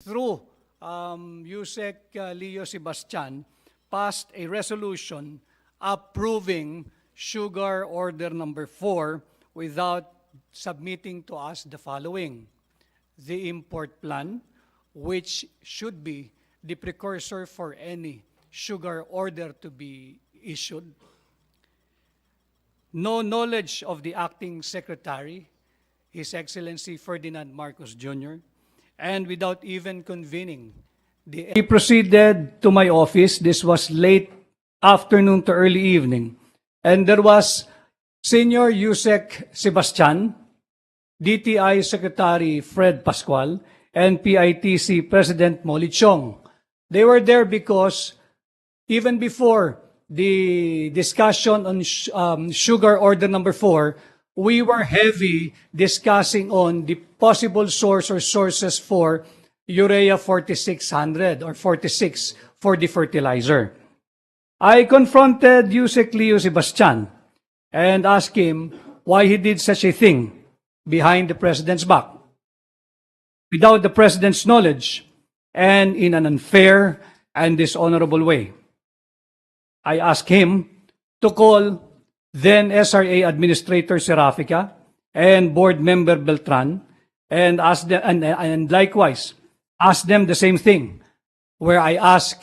through Yusek Leo Sebastian, passed a resolution approving sugar order number 4 without submitting to us the following: the import plan, which should be the precursor for any sugar order to be issued. No knowledge of the acting secretary, His Excellency Ferdinand Marcos Jr., and without even convening he proceeded to my office. This was late afternoon to early evening, and there was Senior Yusek Sebastian, DTI Secretary Fred Pascual, and PITC President Molly Chong. They were there because even before the discussion on sugar order number 4, we were heavy discussing on the possible source or sources for urea 4600 or 46 for the fertilizer. I confronted Yusek Leo Sebastian and asked him why he did such a thing behind the President's back, without the President's knowledge, and in an unfair and dishonorable way. I asked him to call then SRA Administrator Serafica and Board Member Beltran and ask them, and likewise ask them the same thing, where I asked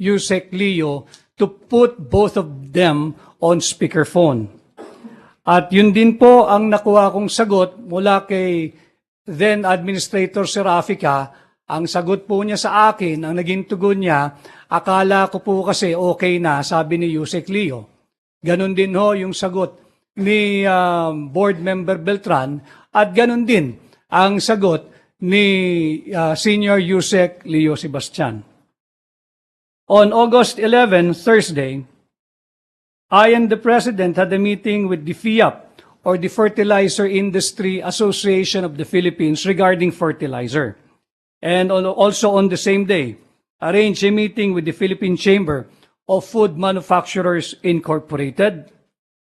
Yusek Leo to put both of them on speakerphone. At yun din po ang nakuha kong sagot mula kay then Administrator Serafica. Ang sagot po niya sa akin, ang naging tugon niya, akala ko po kasi okay na, sabi ni Yusek Leo. Ganon din ho yung sagot ni Board Member Beltran, at ganon din ang sagot ni Senior Yusek Leo Sebastian. On August 11, Thursday, I and the President had a meeting with the FIAP, or the Fertilizer Industry Association of the Philippines, regarding fertilizer. And also on the same day, arranged a meeting with the Philippine Chamber of Food Manufacturers Incorporated.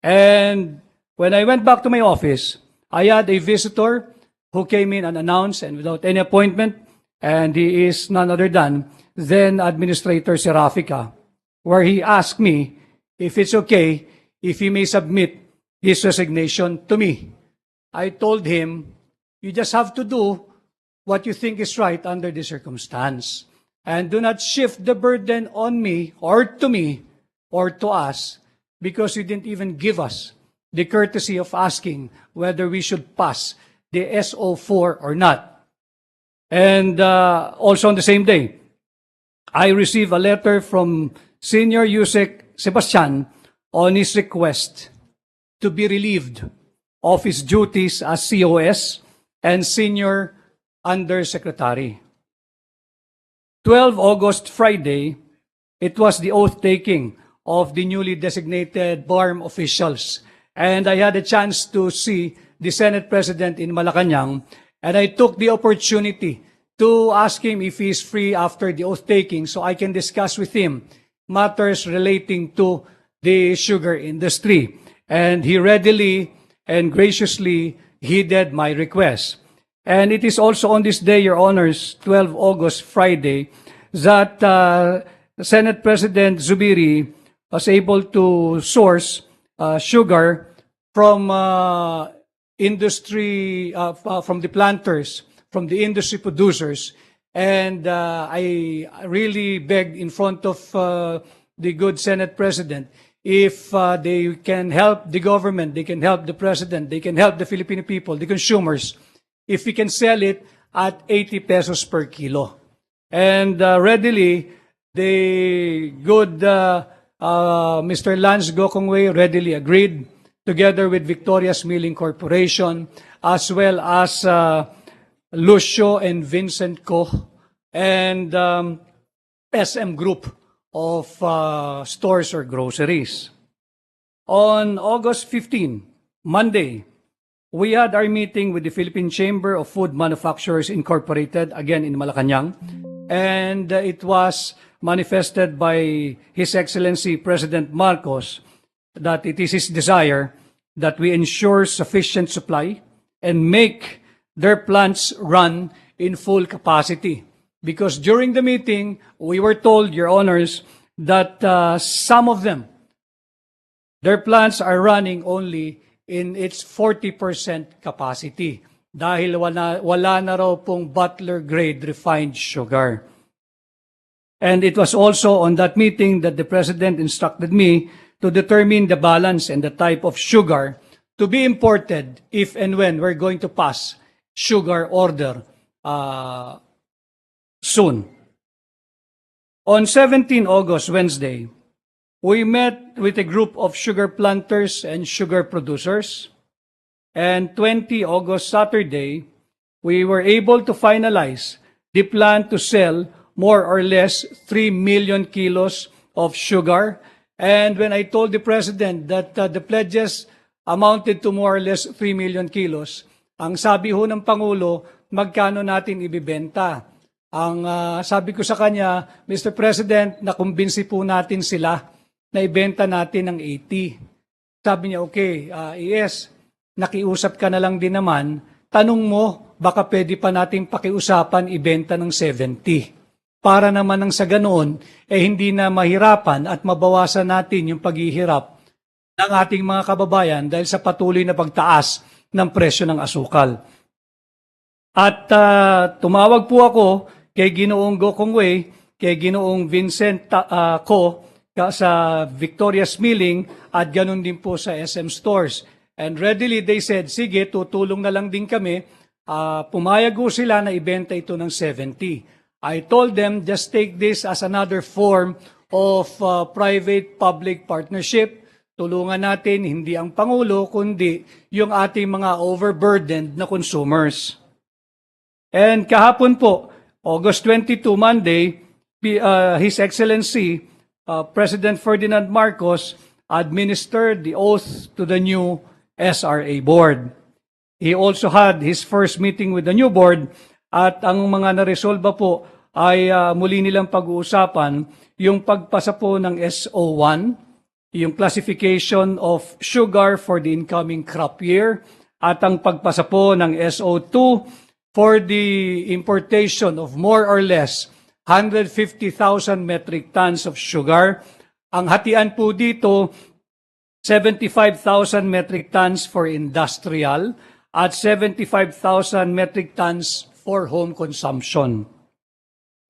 And when I went back to my office, I had a visitor who came in unannounced and without any appointment, and he is none other than then Administrator Serafica, where he asked me if it's okay if he may submit his resignation to me. I told him, you just have to do what you think is right under the circumstance. And do not shift the burden on me or to us, because you didn't even give us the courtesy of asking whether we should pass the SO4 or not. And also on the same day, I received a letter from Senior Yusek Sebastian on his request to be relieved of his duties as COS and Senior Undersecretary. 12 August, Friday, it was the oath-taking of the newly designated BARM officials. And I had a chance to see the Senate President in Malacanang, and I took the opportunity to ask him if he is free after the oath-taking so I can discuss with him matters relating to the sugar industry. And he readily and graciously heeded my request. And it is also on this day, Your Honors, 12 August, Friday, that Senate President Zubiri was able to source sugar from industry, from the planters, from the industry producers. And I really begged in front of the good Senate President, if they can help the government, they can help the President, they can help the Filipino people, the consumers, if we can sell it at 80 pesos per kilo. And readily, the good Mr. Lance Gokongwei readily agreed, together with Victoria's Milling Corporation, as well as Lucio and Vincent Co. and SM Group of stores or groceries. On August 15, Monday, we had our meeting with the Philippine Chamber of Food Manufacturers Incorporated, again in Malacanang, and it was manifested by His Excellency President Marcos that it is his desire that we ensure sufficient supply and make their plants run in full capacity. Because during the meeting, we were told, Your Honors, that some of them, their plants are running only in its 40% capacity dahil wala na raw pong Butler grade refined sugar. And it was also on that meeting that the President instructed me to determine the balance and the type of sugar to be imported if and when we're going to pass sugar order soon. On 17 August, Wednesday, we met with a group of sugar planters and sugar producers. And 20 August, Saturday, we were able to finalize the plan to sell more or less 3 million kilos of sugar. And when I told the President that the pledges amounted to more or less 3 million kilos, ang sabi ho ng Pangulo, magkano natin ibibenta? Ang sabi ko sa kanya, Mr. President, nakumbinsi po natin sila na ibenta natin ng 80. Sabi niya, okay, ES, nakiusap ka na lang din naman, tanong mo, baka pwede pa nating pakiusapan ibenta ng 70. Para naman nang sa ganoon, hindi na mahirapan at mabawasan natin yung paghihirap ng ating mga kababayan dahil sa patuloy na pagtaas ng presyo ng asukal. At tumawag po ako kay Ginoong Go Kongwei, kay Ginoong Vincent Ko sa Victoria's Milling at ganun din po sa SM Stores. And readily they said, sige, tutulong na lang din kami. Pumayag po sila na ibenta ito ng 70. I told them, just take this as another form of private-public partnership. Tulungan natin hindi ang Pangulo, kundi yung ating mga overburdened na consumers. And kahapon po, August 22, Monday, His Excellency, President Ferdinand Marcos, administered the oath to the new SRA board. He also had his first meeting with the new board at ang mga naresolba po ay muli nilang pag-uusapan yung pagpasa po ng SO1, yung classification of sugar for the incoming crop year, at ang pagpasa po ng SO2 for the importation of more or less 150,000 metric tons of sugar. Ang hatian po dito, 75,000 metric tons for industrial at 75,000 metric tons for home consumption.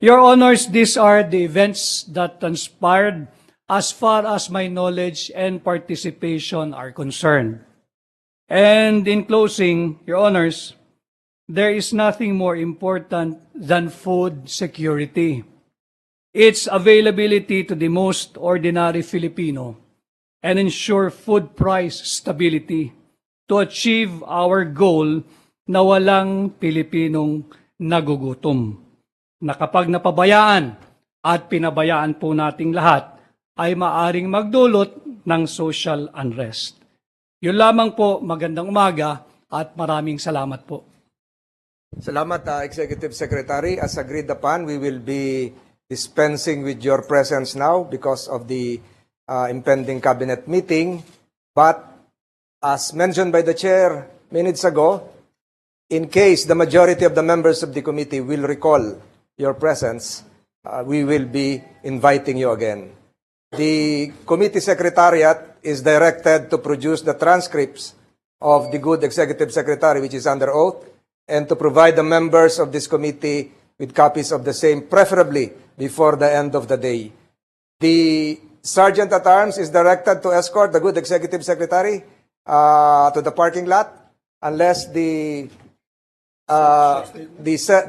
Your Honors, these are the events that transpired as far as my knowledge and participation are concerned. And in closing, Your Honors, there is nothing more important than food security. Its availability to the most ordinary Filipino and ensure food price stability to achieve our goal na walang Pilipinong nagugutom. Na kapag napabayaan at pinabayaan po nating lahat, ay maaring magdulot ng social unrest. Yun lamang po, magandang umaga at maraming salamat po. Salamat, Executive Secretary. As agreed upon, we will be dispensing with your presence now because of the impending cabinet meeting. But as mentioned by the Chair minutes ago, in case the majority of the members of the committee will recall your presence, we will be inviting you again. The committee secretariat is directed to produce the transcripts of the good executive secretary, which is under oath, and to provide the members of this committee with copies of the same, preferably before the end of the day. The Sergeant at Arms is directed to escort the good executive secretary to the parking lot, unless the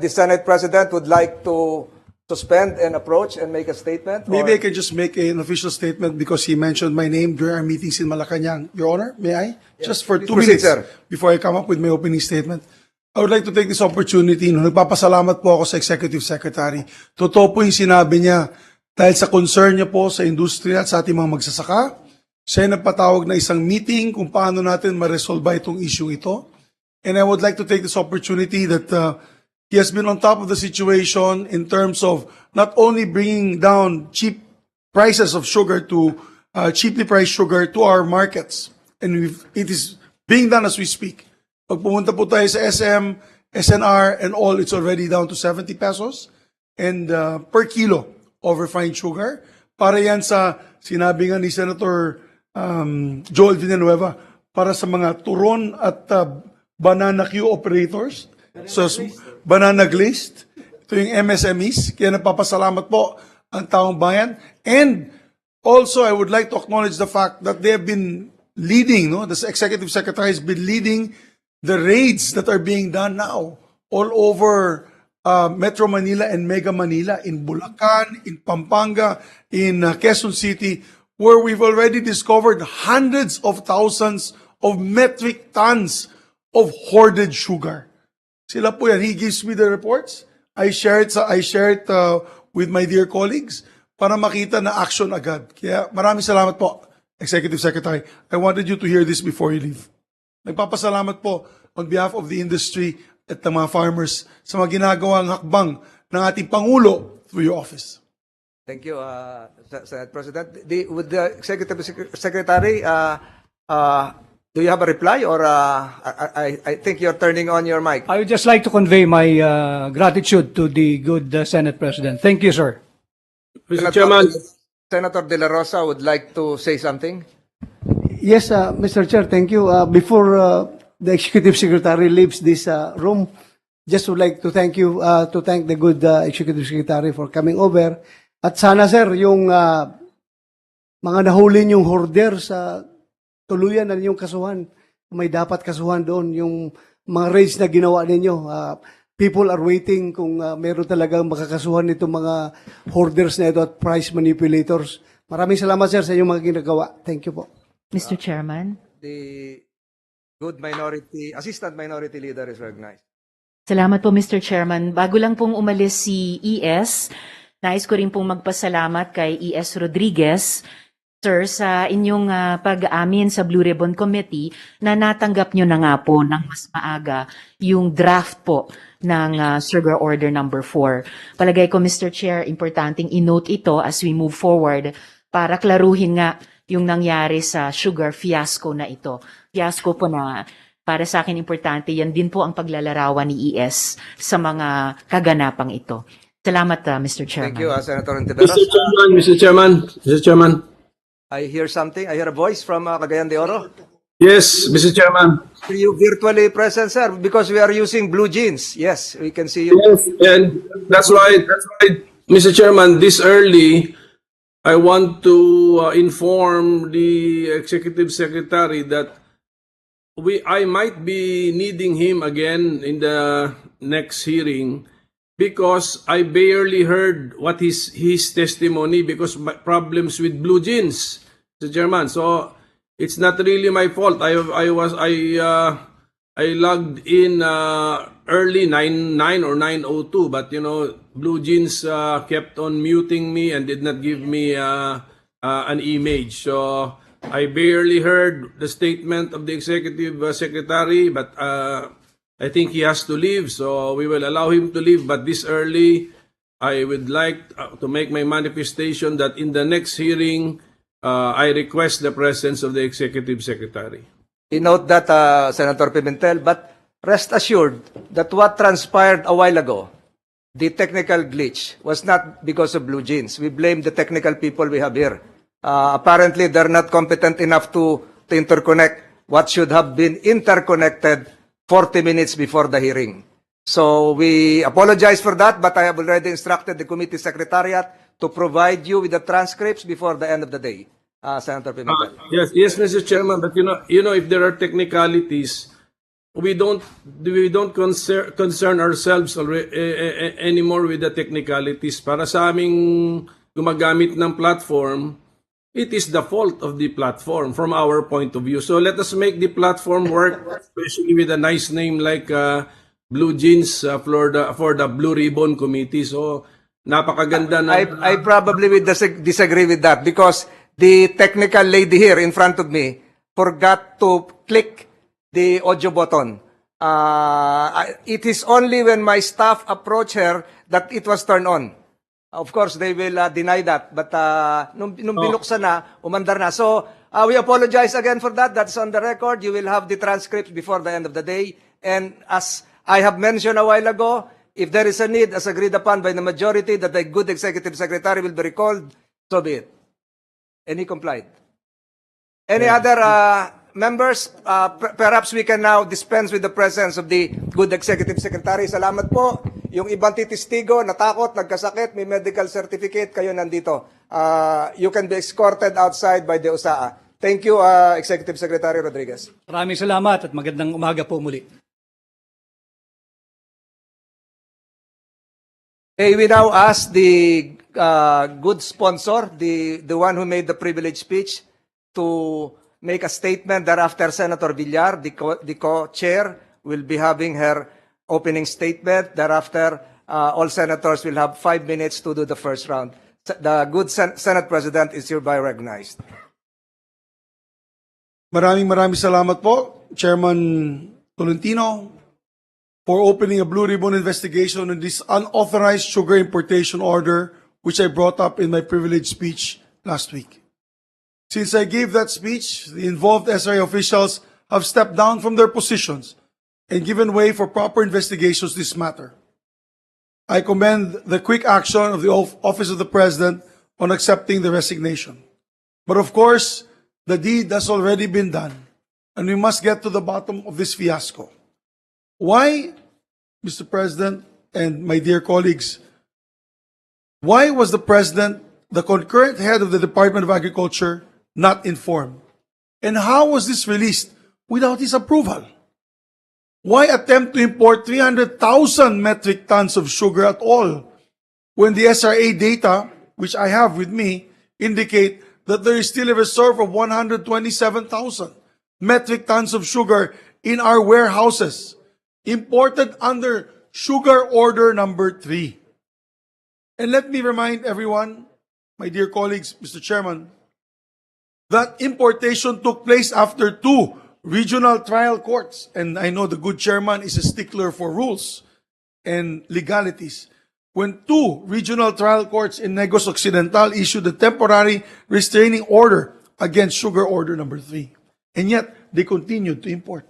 Senate President would like to suspend and approach and make a statement. Maybe I can just make an official statement because he mentioned my name during our meetings in Malacanang. Your Honor, may I? Just for 2 proceed, minutes sir. before I come up with my opening statement. I would like to take this opportunity. Nagpapasalamat po ako sa Executive Secretary. Totoo po yung sinabi niya dahil sa concern niya po sa industriya at sa ating mga magsasaka. Siya nagpatawag na isang meeting kung paano natin ma-resolve itong issue ito. And I would like to take this opportunity that he has been on top of the situation in terms of not only bringing down cheap prices of sugar to cheaply priced sugar to our markets. And it is being done as we speak. Pag pumunta po tayo sa SM SNR and all, it's already down to 70 pesos and per kilo of refined sugar. Para yan sa sinabi nga ni Senator Joel Villanueva, para sa mga turon at banana queue operators, so banana glazed, ito yung MSMEs. Kaya napapasalamat po ang taong bayan. And also, I would like to acknowledge the fact that they have been leading, no? The Executive Secretary has been leading the raids that are being done now all over Metro Manila and Mega Manila, in Bulacan, in Pampanga, in Quezon City, where we've already discovered hundreds of thousands of metric tons of hoarded sugar. Sila po yan. He gives me the reports. I share it with my dear colleagues para makita na action agad. Kaya maraming salamat po, Executive Secretary. I wanted you to hear this before you leave. Nagpapasalamat po on behalf of the industry at ng mga farmers sa mga ginagawang hakbang ng ating Pangulo through your office. Thank you, Senate President. With the Executive Secretary, do you have a reply, or I think you're turning on your mic? I would just like to convey my gratitude to the good Senate President. Thank you, sir. Mr. Chairman, Senator De La Rosa would like to say something. Yes, Mr. Chair, thank you. Before the Executive Secretary leaves this room, just would like to thank you, to thank the good Executive Secretary for coming over. At sana, sir, yung mga nahuli yung hoarders, tuluyan na ninyong kasuhan. May dapat kasuhan doon. Yung mga raids na ginawa ninyo, people are waiting kung meron talagang makakasuhan nito mga hoarders na ito at price manipulators. Maraming salamat, sir, sa inyong mga ginagawa. Thank you po. Mr. Chairman. The good Assistant Minority Leader is recognized. Salamat po, Mr. Chairman. Bago lang pong umalis si ES, nais ko rin pong magpasalamat kay ES Rodriguez, sir, sa inyong pag-aamin sa Blue Ribbon Committee na natanggap nyo na nga po ng mas maaga yung draft po ng Sugar Order number 4. Palagay ko, Mr. Chair, importanteng i-note ito as we move forward para klaruhin nga yung nangyari sa sugar fiasco na ito. Fiasco po na para sa akin importante, yan din po ang paglalarawan ni ES sa mga kaganapang ito. Salamat, Mr. Chairman. Thank you, Senator Ontiveros. Mr. Chairman. I hear something. I hear a voice from Cagayan de Oro. Yes, Mr. Chairman. Are you virtually present, sir? Because we are using blue jeans. Yes, we can see you. Yes, and that's right, Mr. Chairman. This early, I want to inform the Executive Secretary that I might be needing him again in the next hearing because I barely heard what his testimony because problems with blue jeans, Mr. Chairman. So it's not really my fault. I logged in early 9 or 9:02, but blue jeans kept on muting me and did not give me an image. So I barely heard the statement of the Executive Secretary, but I think he has to leave, so we will allow him to leave. But this early, I would like to make my manifestation that in the next hearing, I request the presence of the Executive Secretary. Note that, Senator Pimentel, but rest assured that what transpired a while ago, the technical glitch, was not because of blue jeans. We blame the technical people we have here. Apparently, they're not competent enough to interconnect what should have been interconnected 40 minutes before the hearing. So we apologize for that, but I have already instructed the committee secretariat to provide you with the transcripts before the end of the day. Senator Pimentel. Yes, Mr. Chairman. But if there are technicalities, we don't concern ourselves anymore with the technicalities. Para sa aming gumagamit ng platform, it is the fault of the platform from our point of view. So let us make the platform work, especially with a nice name like Blue Jeans for the Blue Ribbon Committee. So napakaganda na. I probably would disagree with that because the technical lady here in front of me forgot to click the audio button. It is only when my staff approached her that it was turned on. Of course, they will deny that. But nung binuksan na, umandar na. So, we apologize again for that. That's on the record. You will have the transcripts before the end of the day. And as I have mentioned a while ago, if there is a need, as agreed upon by the majority, that a good executive secretary will be recalled, so be it. And he complied. Any other members? Perhaps we can now dispense with the presence of the good executive secretary. Salamat po. Yung ibang titistigo, natakot, nagkasakit, may medical certificate, kayo nandito. You can be escorted outside by the USAA. Thank you, Executive Secretary Rodriguez. Maraming salamat at magandang umaga po muli. Hey, we now ask the good sponsor, the one who made the privilege speech, to make a statement. Thereafter, Senator Villar, the co-chair, will be having her opening statement. Thereafter, all senators will have 5 minutes to do the first round. The good Senate President is hereby recognized. Maraming salamat po, Chairman Tolentino, for opening a Blue Ribbon investigation on this unauthorized sugar importation order, which I brought up in my privilege speech last week. Since I gave that speech, the involved SRA officials have stepped down from their positions and given way for proper investigations of this matter. I commend the quick action of the Office of the President on accepting the resignation. But of course, the deed has already been done, and we must get to the bottom of this fiasco. Why, Mr. President and my dear colleagues, why was the President, the concurrent head of the Department of Agriculture, not informed? And how was this released without his approval? Why attempt to import 300,000 metric tons of sugar at all when the SRA data, which I have with me, indicate that there is still a reserve of 127,000 metric tons of sugar in our warehouses, imported under sugar order number 3. And let me remind everyone, my dear colleagues, Mr. Chairman, that importation took place after 2 regional trial courts. And I know the good chairman is a stickler for rules and legalities. When 2 regional trial courts in Negros Occidental issued a temporary restraining order against sugar order number 3. And yet, they continued to import.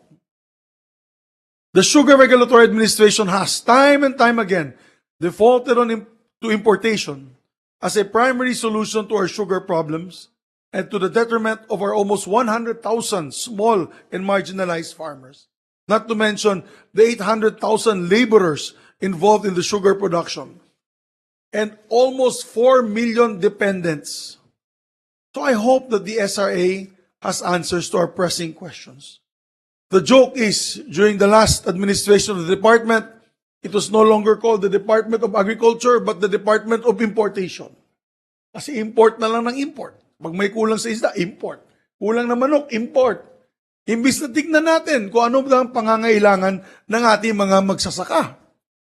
The Sugar Regulatory Administration has, time and time again, defaulted to importation as a primary solution to our sugar problems and to the detriment of our almost 100,000 small and marginalized farmers. Not to mention the 800,000 laborers involved in the sugar production and almost 4 million dependents. So I hope that the SRA has answers to our pressing questions. The joke is, during the last administration of the department, it was no longer called the Department of Agriculture, but the Department of Importation. Kasi import na lang ng import. Pag may kulang sa isda, import. Kulang na manok, import. Imbis na tignan natin kung ano ang pangangailangan ng ating mga magsasaka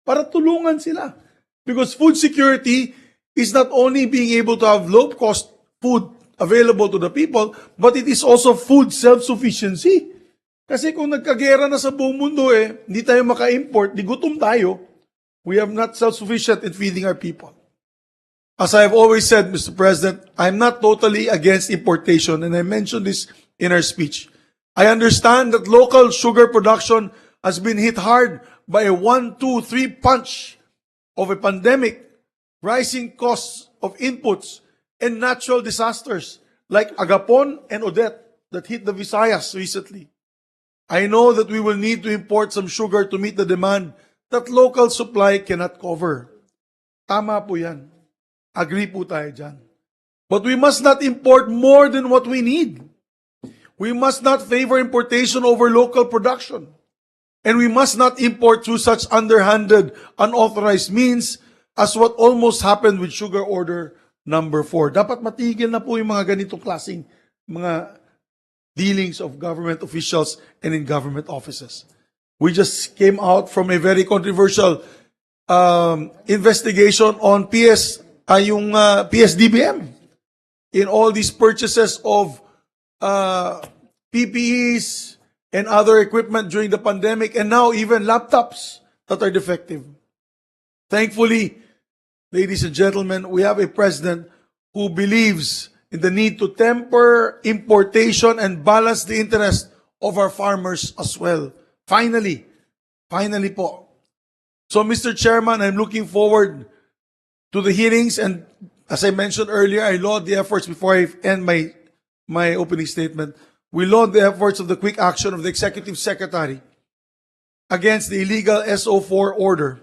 para tulungan sila. Because food security is not only being able to have low-cost food available to the people, but it is also food self-sufficiency. Kasi kung nagkagera na sa buong mundo hindi tayo maka-import, di gutom tayo, we are not self-sufficient in feeding our people. As I have always said, Mr. President, I'm not totally against importation, and I mentioned this in our speech. I understand that local sugar production has been hit hard by a 1, 2, 3 punch of a pandemic, rising costs of inputs, and natural disasters like Agapon and Odette that hit the Visayas recently. I know that we will need to import some sugar to meet the demand that local supply cannot cover. Tama po yan. Agree po tayo dyan. But we must not import more than what we need. We must not favor importation over local production. And we must not import through such underhanded, unauthorized means as what almost happened with sugar order number 4. Dapat matigil na po yung mga ganitong klaseng mga dealings of government officials and in government offices. We just came out from a very controversial investigation on PSDBM in all these purchases of PPEs and other equipment during the pandemic, and now even laptops that are defective. Thankfully, ladies and gentlemen, we have a president who believes in the need to temper importation and balance the interest of our farmers as well. Finally po, So, Mr. Chairman, I'm looking forward to the hearings, and as I mentioned earlier, I laud the efforts before I end my opening statement. We laud the efforts of the quick action of the Executive Secretary against the illegal SO4 order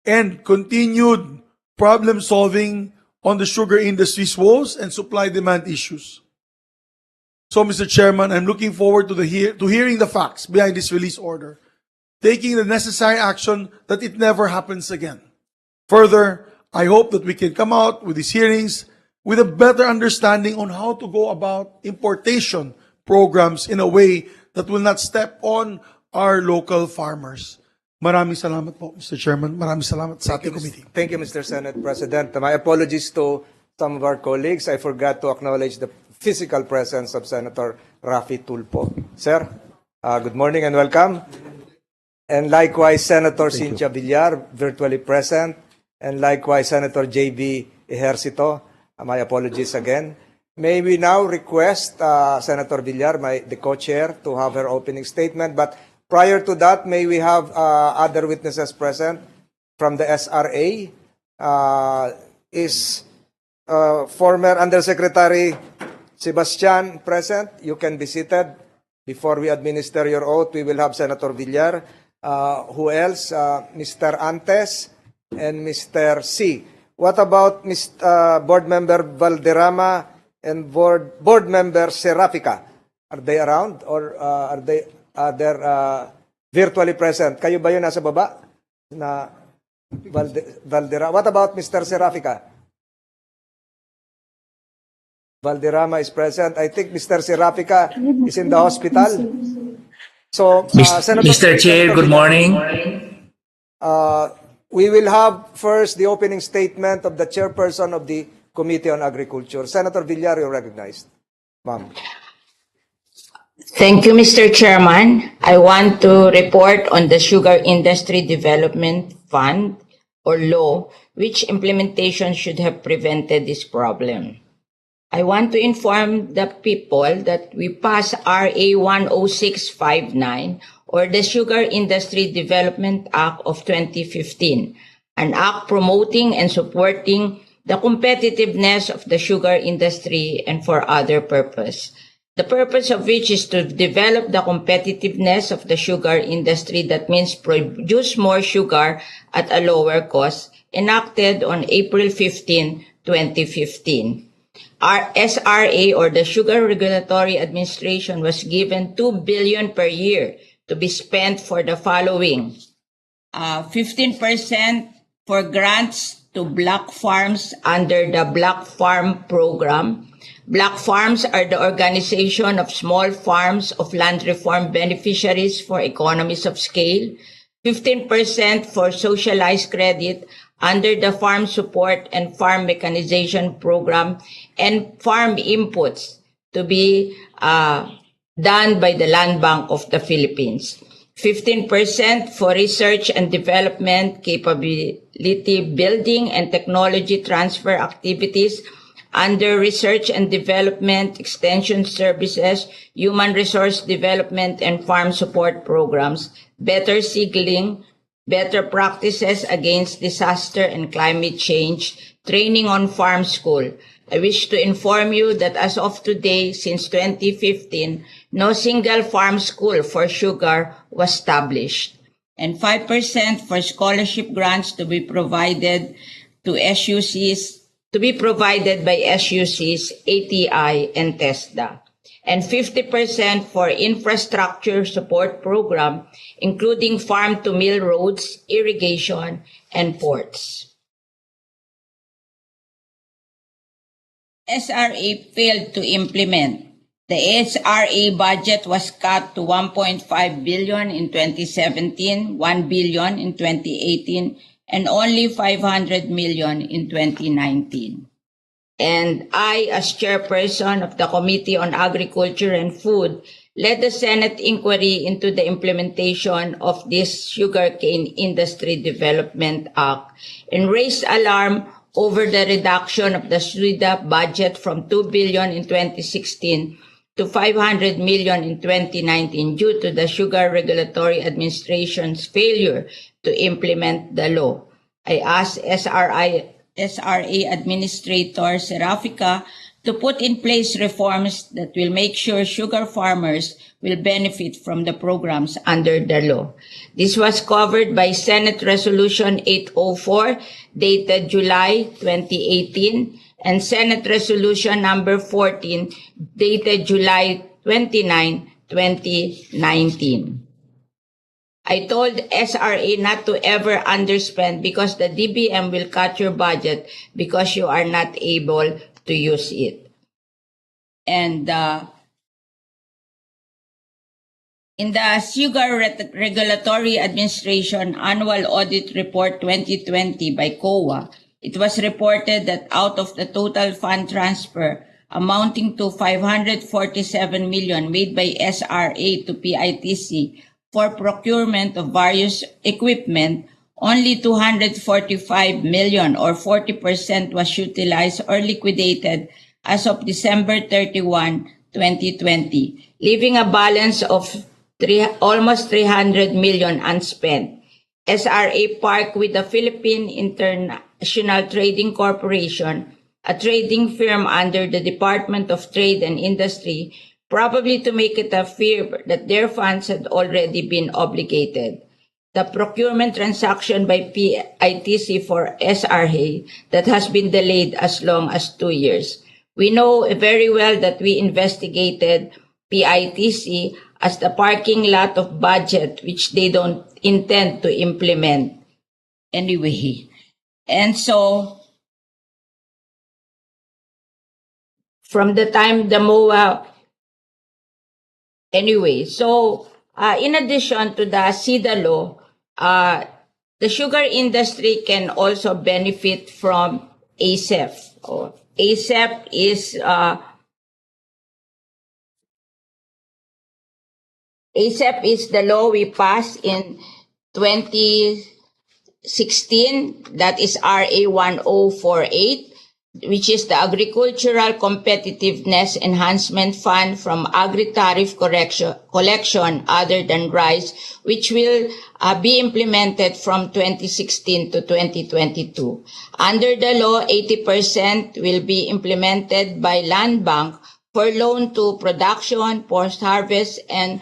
and continued problem solving on the sugar industry's woes and supply-demand issues. So, Mr. Chairman, I'm looking forward to hearing the facts behind this release order, taking the necessary action that it never happens again. Further, I hope that we can come out with these hearings with a better understanding on how to go about importation programs in a way that will not step on our local farmers. Maraming salamat po, Mr. Chairman. Maraming salamat sa ating committee. Thank you, Mr. Senate President. My apologies to some of our colleagues. I forgot to acknowledge the physical presence of Senator Rafi Tulfo. Sir, good morning and welcome. And likewise, Senator Cynthia Villar, virtually present. And likewise, Senator J.B. Ejercito. My apologies again. May we now request Senator Villar, the co-chair, to have her opening statement. But prior to that, may we have other witnesses present from the SRA? Is former Undersecretary Sebastian present? You can be seated. Before we administer your oath, we will have Senator Villar. Who else? Mr. Antes and Mr. C. What about Board Member Valderrama and Board Member Serafica? Are they around or are they virtually present? Kayo ba yun nasa baba? Na Valderrama. What about Mr. Serafica? Valderrama is present. I think Mr. Serafica is in the hospital. So, Mr. Chair, good morning. We will have first the opening statement of the chairperson of the Committee on Agriculture. Senator Villar, you're recognized. Ma'am. Thank you, Mr. Chairman. I want to report on the Sugar Industry Development Fund, or law, which implementation should have prevented this problem. I want to inform the people that we passed RA 10659, or the Sugar Industry Development Act of 2015, an act promoting and supporting the competitiveness of the sugar industry and for other purpose. The purpose of which is to develop the competitiveness of the sugar industry, that means produce more sugar at a lower cost, enacted on April 15, 2015. Our SRA, or the Sugar Regulatory Administration, was given 2 billion per year to be spent for the following: 15% for grants to black farms under the Black Farm Program. Black farms are the organization of small farms of land reform beneficiaries for economies of scale. 15% for socialized credit under the Farm Support and Farm Mechanization Program, and farm inputs to be done by the Land Bank of the Philippines. 15% for research and development, capability building, and technology transfer activities under Research and Development, Extension Services, Human Resource Development, and Farm Support Programs, better signaling, better practices against disaster and climate change, training on farm school. I wish to inform you that as of today, since 2015, no single farm school for sugar was established. And 5% for scholarship grants to be provided to SUCs, to be provided by SUCs, ATI, and TESDA. And 50% for infrastructure support program, including farm-to-mill roads, irrigation, and ports. SRA failed to implement. The SRA budget was cut to 1.5 billion in 2017, 1 billion in 2018, and only 500 million in 2019. And I, as chairperson of the Committee on Agriculture and Food, led the Senate inquiry into the implementation of this Sugarcane Industry Development Act and raised alarm over the reduction of the SUIDA budget from 2 billion in 2016 to 500 million in 2019 due to the Sugar Regulatory Administration's failure to implement the law. I asked SRA Administrator Serafica to put in place reforms that will make sure sugar farmers will benefit from the programs under the law. This was covered by Senate Resolution 804 dated July 2018 and Senate Resolution number 14 dated July 29, 2019. I told SRA not to ever underspend because the DBM will cut your budget because you are not able to use it. And in the Sugar Regulatory Administration Annual Audit Report 2020 by COA, it was reported that out of the total fund transfer amounting to 547 million made by SRA to PITC for procurement of various equipment, only 245 million or 40% was utilized or liquidated as of December 31, 2020, leaving a balance of almost 300 million unspent. SRA parked with the Philippine International Trading Corporation, a trading firm under the Department of Trade and Industry, probably to make it appear that their funds had already been obligated. The procurement transaction by PITC for SRA that has been delayed as long as 2 years. We know very well that we investigated PITC as the parking lot of budget which they don't intend to implement anyway. And so, from the time the MOA, anyway, so in addition to the SIDA law, the sugar industry can also benefit from ASEP. ASEP is the law we passed in 2016, that is RA 1048, which is the Agricultural Competitiveness Enhancement Fund from Agri-Tariff collection other than rice, which will be implemented from 2016 to 2022. Under the law, 80% will be implemented by Land Bank for loan to production, post-harvest, and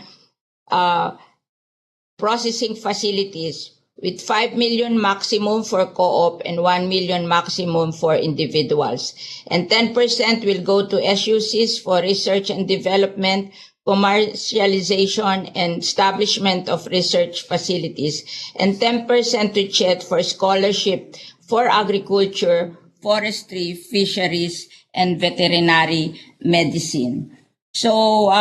processing facilities, with 5 million maximum for co-op and 1 million maximum for individuals. And 10% will go to SUCs for research and development, commercialization, and establishment of research facilities, and 10% to CHED for scholarship for agriculture, forestry, fisheries, and veterinary medicine. So,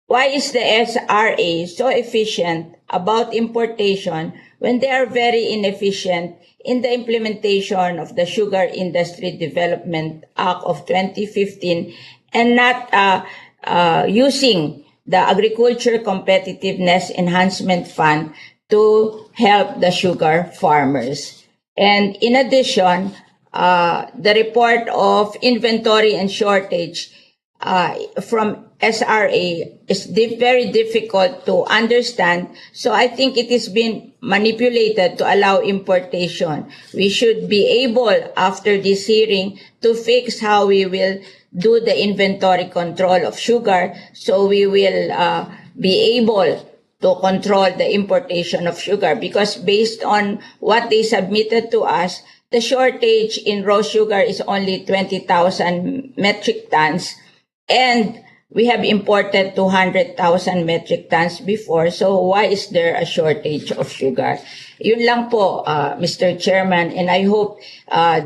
why is the SRA so efficient about importation when they are very inefficient in the implementation of the Sugar Industry Development Act of 2015 and not using the Agriculture Competitiveness Enhancement Fund to help the sugar farmers? And in addition, the report of inventory and shortage from SRA is very difficult to understand. So I think it is being manipulated to allow importation. We should be able, after this hearing, to fix how we will do the inventory control of sugar, so we will be able to control the importation of sugar, because based on what they submitted to us, the shortage in raw sugar is only 20,000 metric tons, and we have imported 200,000 metric tons before. So why is there a shortage of sugar? Yun lang po, Mr. Chairman, and I hope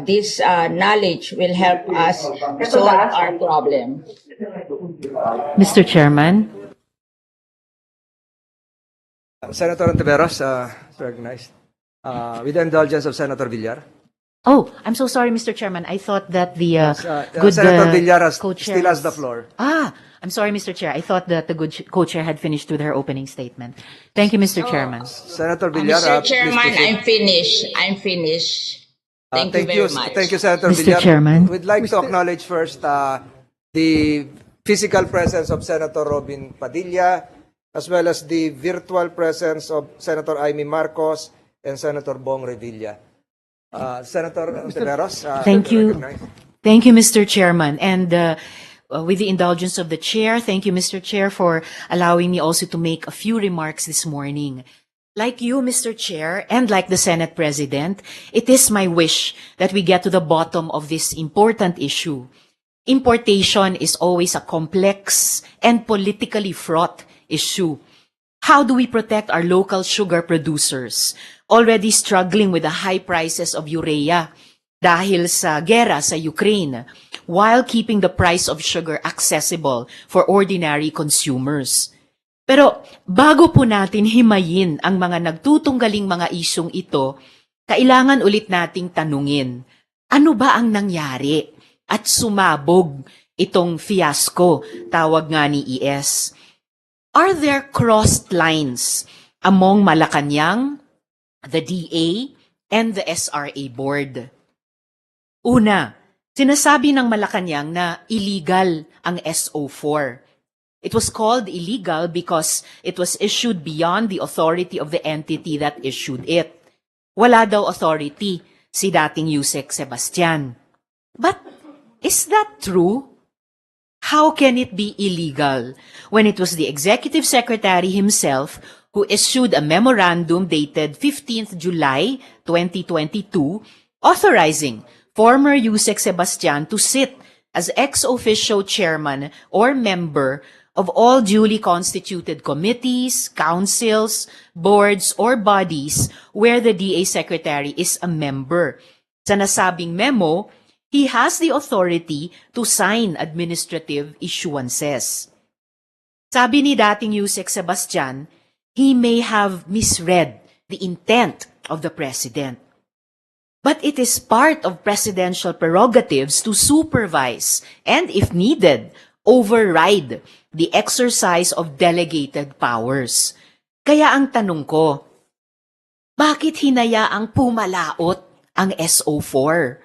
this knowledge will help us solve our problem. Mr. Chairman. Senator Ontiveros, recognized. With the indulgence of Senator Villar. Oh, I'm so sorry, Mr. Chairman. I thought that the good Senator Villar co-chair still has the floor. I'm sorry, Mr. Chair. I thought that the good co-chair had finished with her opening statement. Thank you, Mr. Chairman. Senator Villar. Mr. Please Chairman, proceed. I'm finished. Thank you very much. Thank you, Senator Mr. Villar. Chairman. We'd like to acknowledge first the physical presence of Senator Robin Padilla, as well as the virtual presence of Senator Amy Marcos and Senator Bong Revilla. Senator Ontiveros, Thank you. recognized. Thank you, Mr. Chairman. And with the indulgence of the chair, thank you, Mr. Chair, for allowing me also to make a few remarks this morning. Like you, Mr. Chair, and like the Senate President, it is my wish that we get to the bottom of this important issue. Importation is always a complex and politically fraught issue. How do we protect our local sugar producers, already struggling with the high prices of urea dahil sa gera sa Ukraine, while keeping the price of sugar accessible for ordinary consumers? Pero bago po natin himayin ang mga nagtutunggaling mga isyong ito, kailangan ulit nating tanungin, ano ba ang nangyari at sumabog itong fiasco, tawag nga ni ES? Are there crossed lines among Malacanang, the DA, and the SRA board? Una, sinasabi ng Malacanang na illegal ang SO4. It was called illegal because it was issued beyond the authority of the entity that issued it. Wala daw authority si dating Yusek Sebastian. But is that true? How can it be illegal when it was the Executive Secretary himself who issued a memorandum dated 15th July 2022 authorizing former Yusek Sebastian to sit as ex officio chairman or member of all duly constituted committees, councils, boards, or bodies where the DA Secretary is a member. Sa nasabing memo, he has the authority to sign administrative issuances. Sabi ni dating Yusek Sebastian, he may have misread the intent of the President. But it is part of presidential prerogatives to supervise and, if needed, override the exercise of delegated powers. Kaya ang tanong ko, bakit hinayaang pumalaot ang SO4?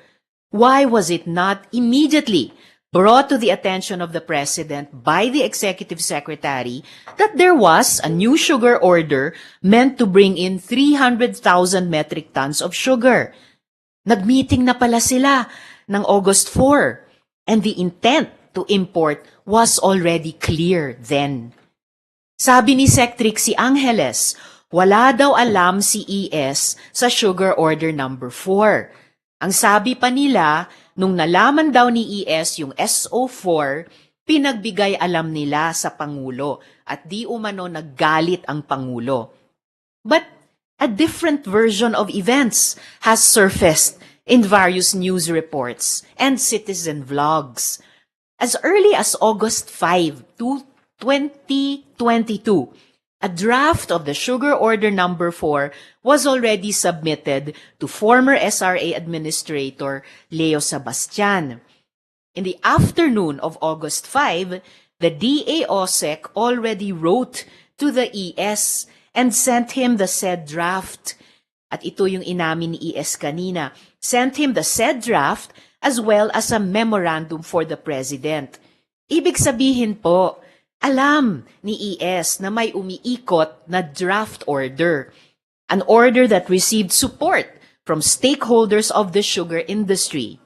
Why was it not immediately brought to the attention of the President by the Executive Secretary that there was a new sugar order meant to bring in 300,000 metric tons of sugar? Nag-meeting na pala sila ng August 4, and the intent to import was already clear then. Sabi ni Sec. Trixie Angeles, wala daw alam si ES sa sugar order number 4. Ang sabi pa nila, nung nalaman daw ni ES yung SO4, pinagbigay alam nila sa Pangulo at di umano naggalit ang Pangulo. But a different version of events has surfaced in various news reports and citizen vlogs. As early as August 5, 2022, a draft of the sugar order number 4 was already submitted to former SRA Administrator Leo Sebastian. In the afternoon of August 5, the DA-OSEC already wrote to the ES and sent him the said draft. At ito yung inamin ni ES kanina. Sent him the said draft as well as a memorandum for the President. Ibig sabihin po, alam ni ES na may umiikot na draft order. An order that received support from stakeholders of the sugar industry.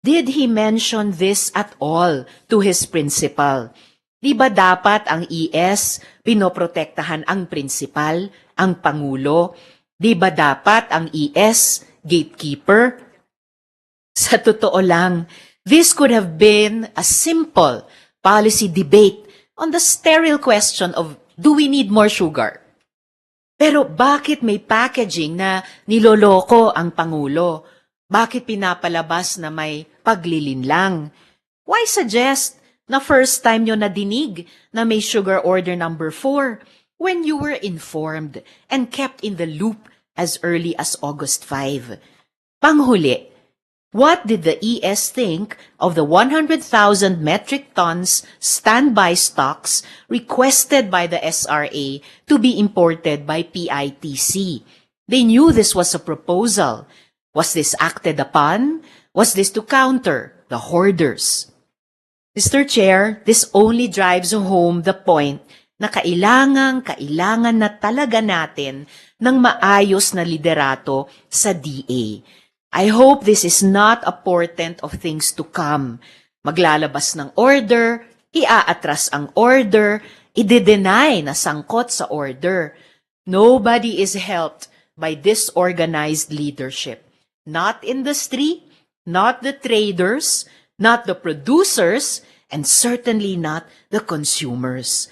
Did he mention this at all to his principal? Di ba dapat ang ES pinoprotektahan ang principal, ang Pangulo? Di ba dapat ang ES gatekeeper? Sa totoo lang, this could have been a simple policy debate on the sterile question of, do we need more sugar? Pero bakit may packaging na niloloko ang Pangulo? Bakit pinapalabas na may paglilinlang? Why suggest na first time nyo nadinig na may sugar order number 4 when you were informed and kept in the loop as early as August 5? Panghuli, what did the ES think of the 100,000 metric tons standby stocks requested by the SRA to be imported by PITC? They knew this was a proposal. Was this acted upon? Was this to counter the hoarders? Mr. Chair, this only drives home the point na kailangan na talaga natin ng maayos na liderato sa DA. I hope this is not a portent of things to come. Maglalabas ng order, iaatras ang order, ide-deny na sangkot sa order. Nobody is helped by disorganized leadership. Not industry, not the traders, not the producers, and certainly not the consumers.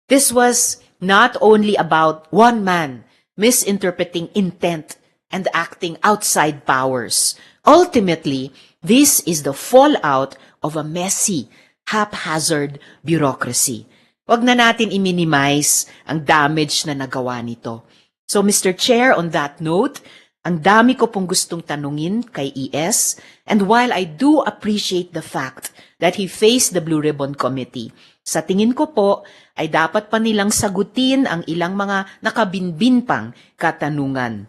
This was not only about one man misinterpreting intent and acting outside powers. Ultimately, this is the fallout of a messy, haphazard bureaucracy. Wag na natin i-minimize ang damage na nagawa nito. So, Mr. Chair, on that note, ang dami ko pong gustong tanungin kay ES, and while I do appreciate the fact that he faced the Blue Ribbon Committee, sa tingin ko po ay dapat pa nilang sagutin ang ilang mga nakabinbin pang katanungan.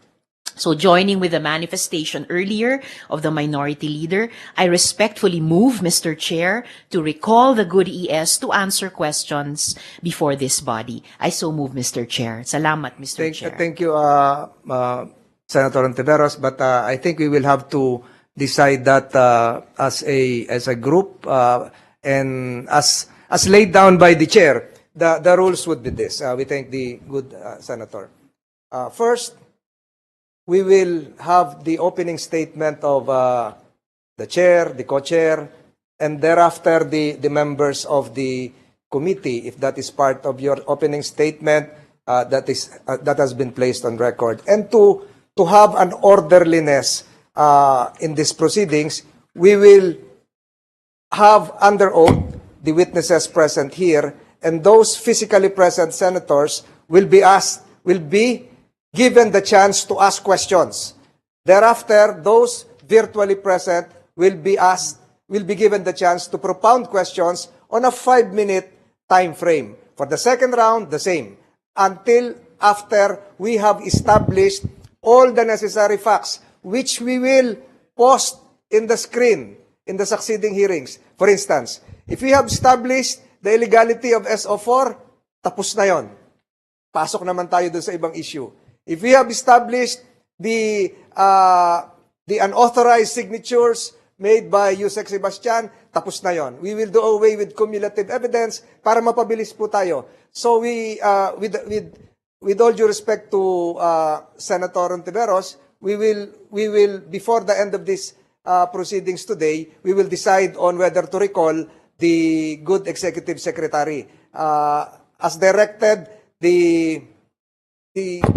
So joining with the manifestation earlier of the minority leader, I respectfully move, Mr. Chair, to recall the good ES to answer questions before this body. I so move, Mr. Chair. Salamat, Mr. Chair. Thank you, Senator Ontiveros, but I think we will have to decide that as a group and as laid down by the chair. The rules would be this. We thank the good senator. First, we will have the opening statement of the chair, the co-chair, and thereafter the members of the committee, if that is part of your opening statement, that has been placed on record. And to have an orderliness in these proceedings, we will have under oath the witnesses present here, and those physically present senators will be given the chance to ask questions. Thereafter, those virtually present will be given the chance to propound questions on a 5-minute time frame. For the second round, the same. Until after we have established all the necessary facts, which we will post in the screen in the succeeding hearings. For instance, if we have established the illegality of SO4, tapos na yon. Pasok naman tayo dun sa ibang issue. If we have established the unauthorized signatures made by Yusek Sebastian, tapos na yon. We will do away with cumulative evidence para mapabilis po tayo. So we, with all due respect to Senator Ontiveros, we will before the end of this proceedings today, we will decide on whether to recall the good executive secretary. As directed, the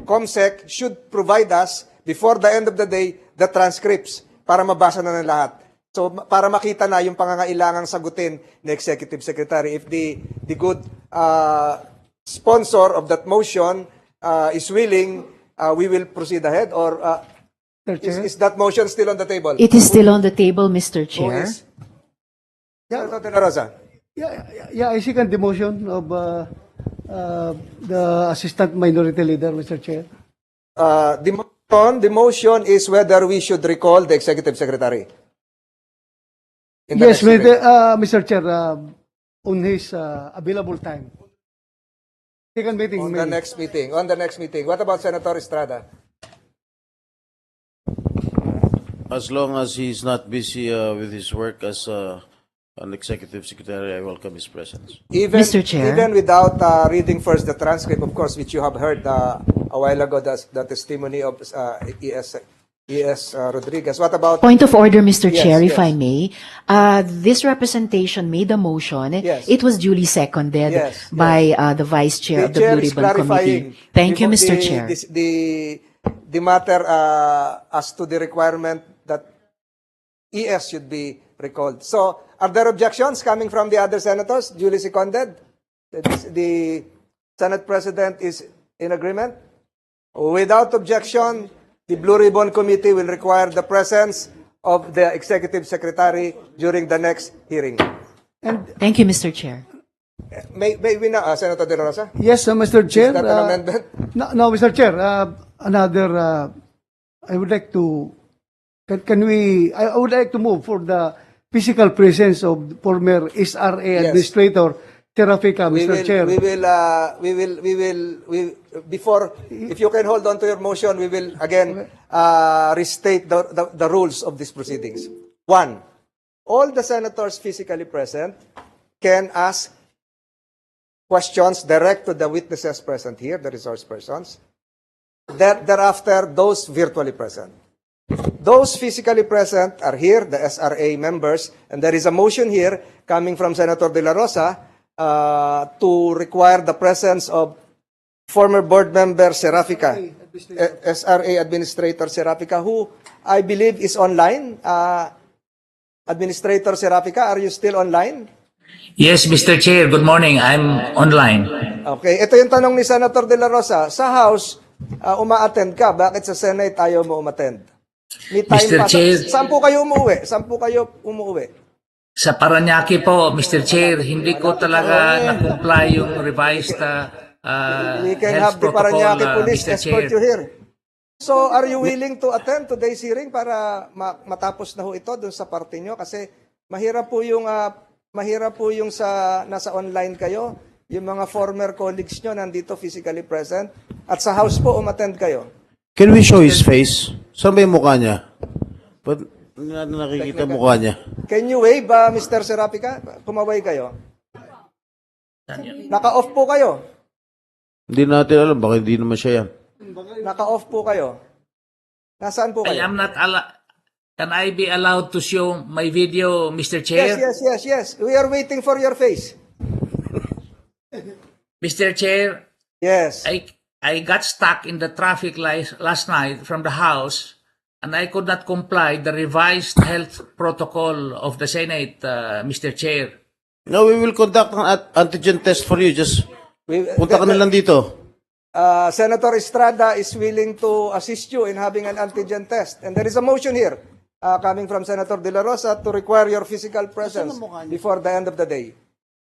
COMSEC should provide us before the end of the day the transcripts para mabasa na ng lahat. So para makita na yung pangangailangang sagutin ni executive secretary. If the good sponsor of that motion is willing, we will proceed ahead. Or is that motion still on the table? It is still on the table, Mr. Who Chair. is? Senator De La Rosa. Yeah, I second the motion of the Assistant Minority Leader, Mr. Chair. The motion is whether we should recall the executive secretary. In the Yes, next debate. Mr. Chair, on his available time. Second meeting. On May. the next meeting. On the next meeting. What about Senator Estrada? As long as he's not busy with his work as an executive secretary, I welcome his presence. Mr. Chair. Even without reading first the transcript, of course, which you have heard a while ago, the testimony of E.S. Rodriguez. What about... Point of order, Mr. Yes, Chair, if yes. I may. This representation made a motion. Yes. It was duly seconded Yes, by the Vice Chair of the chair Blue is Ribbon clarifying Committee. Thank you, before Mr. Chair. The matter as to the requirement that ES should be recalled. So, are there objections coming from the other senators? Duly seconded? The Senate President is in agreement? Without objection, the Blue Ribbon Committee will require the presence of the Executive Secretary during the next hearing. Thank you, Mr. Chair. May we na, Senator De La Rosa? Yes, Mr. Chair. Is that an amendment? No, Mr. Chair. I would like to. I would like to move for the physical presence of former SRA Yes. Administrator Serafica, Mr. Chair. Before, if you can hold on to your motion, we will again restate the rules of these proceedings. One, all the senators physically present can ask questions direct to the witnesses present here, the resource persons. Thereafter, those virtually present. Those physically present are here, the SRA members, and there is a motion here coming from Senator De La Rosa to require the presence of former board member Serafica, SRA Administrator Serafica, who I believe is online. Administrator Serafica, are you still online? Yes, Mr. Chair. Good morning. I'm online. Okay, ito yung tanong ni Senator De La Rosa. Sa House, uma-attend ka. Bakit sa Senate ayaw mo umattend? May time Mr. pa. Chair. Saan po kayo umuwi? Saan po kayo umuwi? Sa Paranaque po, Mr. Chair, hindi ko talaga na-comply yung revised We can health have the protocol, Parañaque Police Mr. escort Chair. you here. So, are you willing to attend today's hearing para matapos na ho ito dun sa parte nyo? Kasi mahirap po yung nasa online kayo, yung mga former colleagues nyo nandito physically present, at sa House po umattend kayo. Can we show his face? Saan ba yung mukha niya? Ba't hindi natin nakikita mukha niya? Can you wave, Mr. Serapica? Kumaway kayo. Naka-off po kayo. Hindi natin alam, baka hindi naman siya yan. Naka-off po kayo. Nasaan po I kayo? am not Can I be allowed to show my video, Mr. Chair? Yes. We are waiting for your face. Mr. Chair, Yes. I got stuck in the traffic light last night from the House, and I could not comply the revised health protocol of the Senate, Mr. Chair. No, we will conduct an antigen test for you. Just punta ka na lang dito. Senator Estrada is willing to assist you in having an antigen test. And there is a motion here coming from Senator De La Rosa to require your physical presence before the end of the day.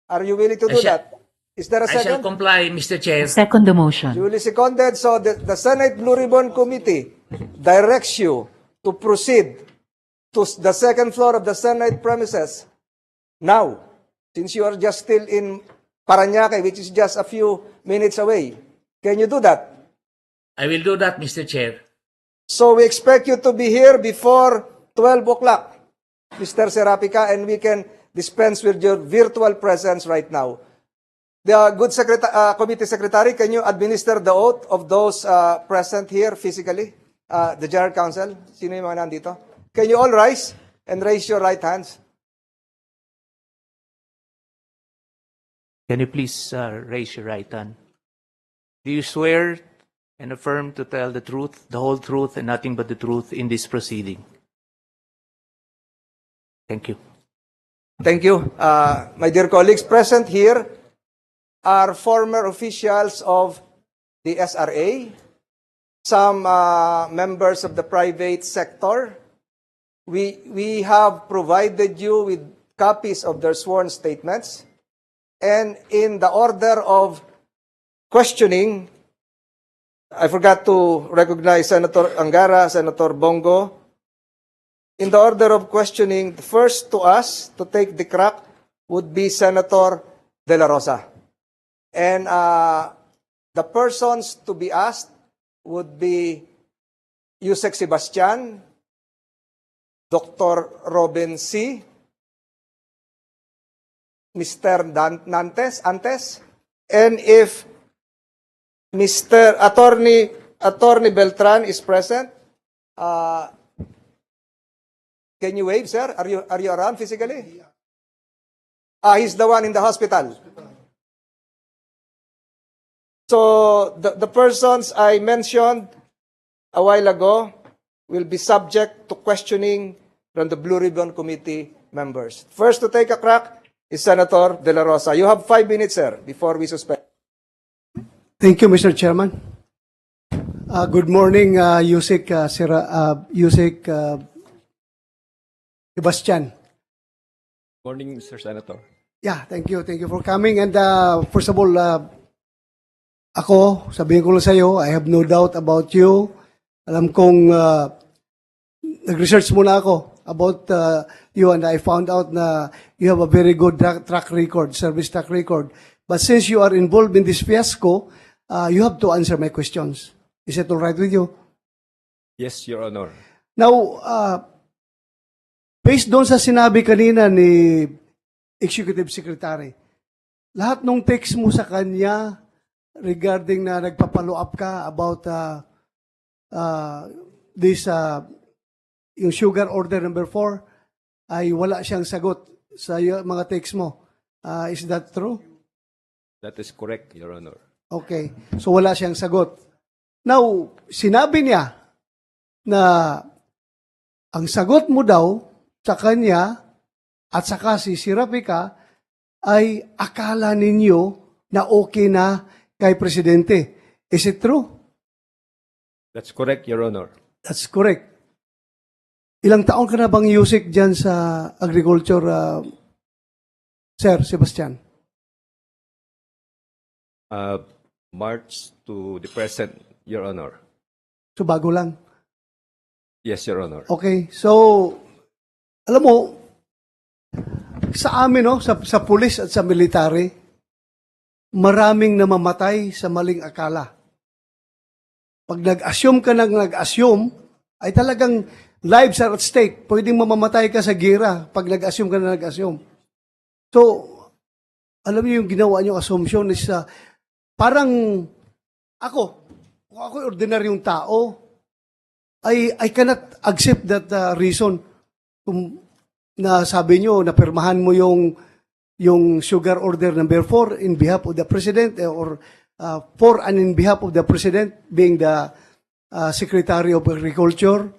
Are you willing to do that? Is there a I shall second? comply, Mr. Chair. Second the motion. Duly seconded. So the Senate Blue Ribbon Committee directs you to proceed to the second floor of the Senate premises now, since you are just still in Parañaque, which is just a few minutes away. Can you do that? I will do that, Mr. Chair. So we expect you to be here before 12 o'clock, Mr. Serapica, and we can dispense with your virtual presence right now. The good committee secretary, can you administer the oath of those present here physically? The General Counsel, sino yung mga nandito? Can you all rise and raise your right hands? Can you please raise your right hand? Do you swear and affirm to tell the truth, the whole truth, and nothing but the truth in this proceeding? Thank you. Thank you. My dear colleagues, present here are former officials of the SRA, some members of the private sector. We have provided you with copies of their sworn statements. And in the order of questioning, I forgot to recognize Senator Angara, Senator Bongo. In the order of questioning, the first to us to take the crack would be Senator De La Rosa. And the persons to be asked would be Yusek Sebastian, Dr. Robin C., Mr. Antes, and if Mr. Attorney Beltran is present, can you wave, sir? Are you around physically? He's the one in the hospital. So the persons I mentioned a while ago will be subject to questioning from the Blue Ribbon Committee members. First to take a crack is Senator De La Rosa. You have 5 minutes, sir, before we suspend. Thank you, Mr. Chairman. Good morning, Yusek Sebastian. Morning, Mr. Senator. Yeah, thank you. Thank you for coming. And first of all, ako, sabihin ko lang sa'yo, I have no doubt about you. Alam kong nag-research muna ako. about you, and I found out na you have a very good track record, service track record. But since you are involved in this fiasco, you have to answer my questions. Is it all right with you? Yes, Your Honor. Now, based doon sa sinabi kanina ni Executive Secretary, lahat ng text mo sa kanya regarding na nagpapalo up ka about this, yung sugar order number 4, ay wala siyang sagot sa mga text mo. Is that true? That is correct, Your Honor. Okay. So wala siyang sagot. Now, sinabi niya na ang sagot mo daw sa kanya at saka si Rapika ay akala ninyo na okay na kay Presidente. Is it true? That's correct, Your Honor. That's correct. Ilang taon ka na bang yusik dyan sa agriculture, Sir Sebastian? March to the present, Your Honor. So bago lang. Yes, Your Honor. Okay. So, alam mo, sa amin, no, sa pulis at sa military, maraming namamatay sa maling akala. Pag nag-assume ka nag-assume, ay talagang lives are at stake. Pwedeng mamamatay ka sa gira pag nag-assume ka na nag-assume. So, alam niyo yung ginawa niyong assumption is parang kung ako ordinaryong tao, I cannot accept that reason na sabi niyo na pirmahan mo yung sugar order number 4 in behalf of the President or for and in behalf of the President being the Secretary of Agriculture,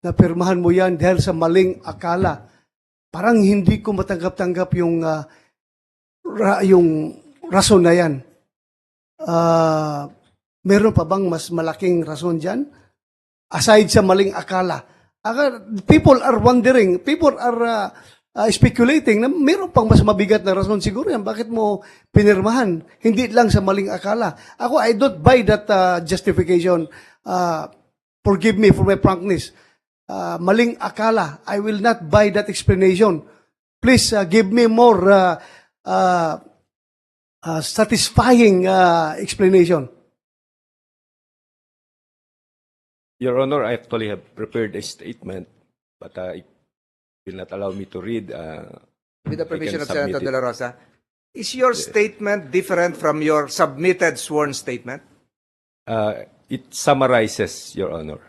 na pirmahan mo yan dahil sa maling akala. Parang hindi ko matanggap-tanggap yung rason na yan. Meron pa bang mas malaking rason dyan? Aside sa maling akala. People are wondering, people are speculating na meron pang mas mabigat na rason siguro yan. Bakit mo pinirmahan? Hindi lang sa maling akala. Ako, I don't buy that justification. Forgive me for my frankness. Maling akala. I will not buy that explanation. Please give me more satisfying explanation. Your Honor, I actually have prepared a statement, but it will not allow me to read. With the permission of submit Senator it. De La Rosa, is your statement different from your submitted sworn statement? It summarizes, Your Honor.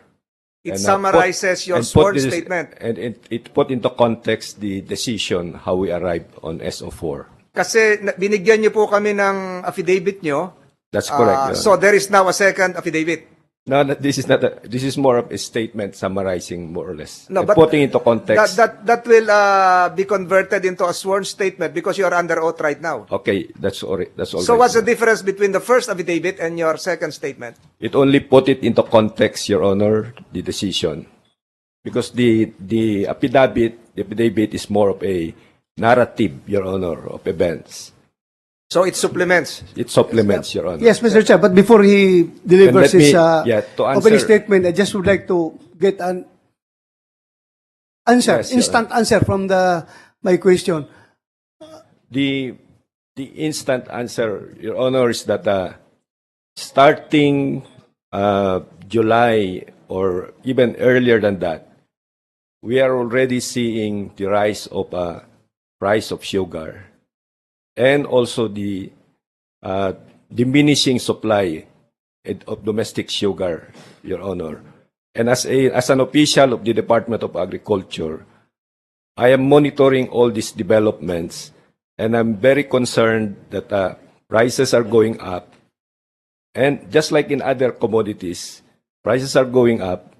It And, summarizes your and sworn this- statement. And it put into context the decision how we arrived on SO4. Kasi binigyan niyo po kami ng affidavit niyo. That's correct, Your Honor. So there is now a second affidavit. No, this is not. This is more of a statement summarizing more or less, No, and but putting into context. That will be converted into a sworn statement because you are under oath right now. Okay, that's all. That's all. So right. what's the difference between the first affidavit and your second statement? It only put it into context, Your Honor, the decision, because the affidavit is more of a narrative, Your Honor, of events. So it supplements. It supplements, Your Honor. Yes, Mr. Chair, but before he delivers And let his me- to opening answer- statement, I just would like to get an answer, Yes, Your instant answer from my question. The instant answer, Your Honor, is that starting July or even earlier than that, we are already seeing the rise of price of sugar and also the diminishing supply of domestic sugar, Your Honor. And as an official of the Department of Agriculture, I am monitoring all these developments, and I'm very concerned that prices are going up. And just like in other commodities, prices are going up,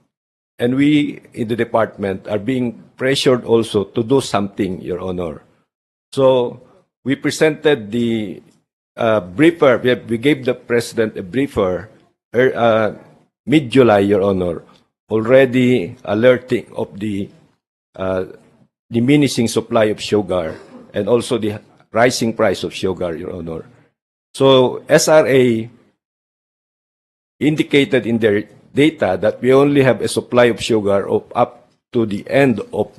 and we in the department are being pressured also to do something, Your Honor. So we presented the briefer. We gave the President a briefer mid-July, Your Honor, already alerting of the diminishing supply of sugar and also the rising price of sugar, Your Honor. So SRA indicated in their data that we only have a supply of sugar of up to the end of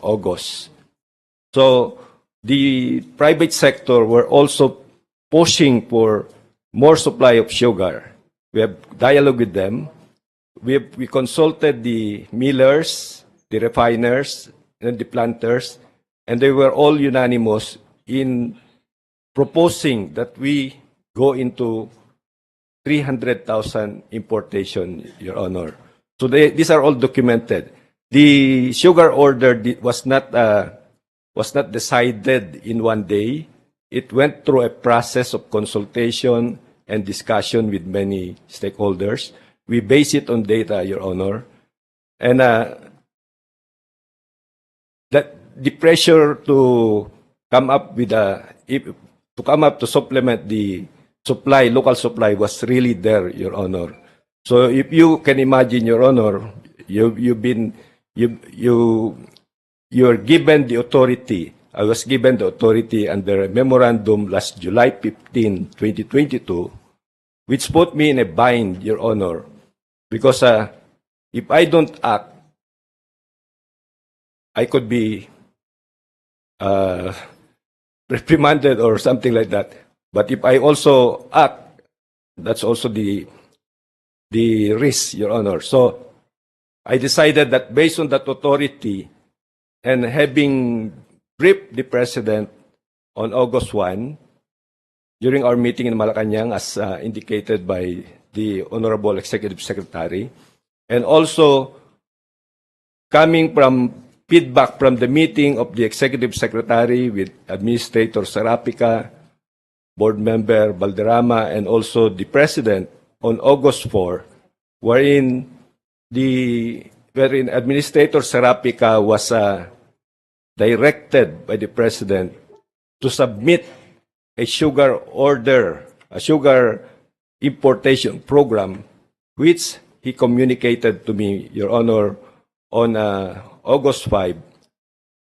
August. So the private sector were also pushing for more supply of sugar. We have dialogue with them. We consulted the millers, the refiners, and the planters, and they were all unanimous in proposing that we go into 300,000 importation, Your Honor. So these are all documented. The sugar order was not decided in one day. It went through a process of consultation and discussion with many stakeholders. We base it on data, Your Honor. And that the pressure to come up with to supplement the supply, local supply, was really there, Your Honor. So if you can imagine, Your Honor, you're given the authority. I was given the authority under a memorandum last July 15, 2022, which put me in a bind, Your Honor, because if I don't act, I could be reprimanded or something like that. But if I also act, that's also the risk, Your Honor. So I decided that based on that authority and having briefed the President on August 1, during our meeting in Malacanang, as indicated by the Honorable Executive Secretary, and also coming from feedback from the meeting of the Executive Secretary with Administrator Sarapica, Board Member Valderrama, and also the President on August 4, wherein Administrator Sarapica was directed by the President to submit a sugar order, a sugar importation program, which he communicated to me, Your Honor, on August 5,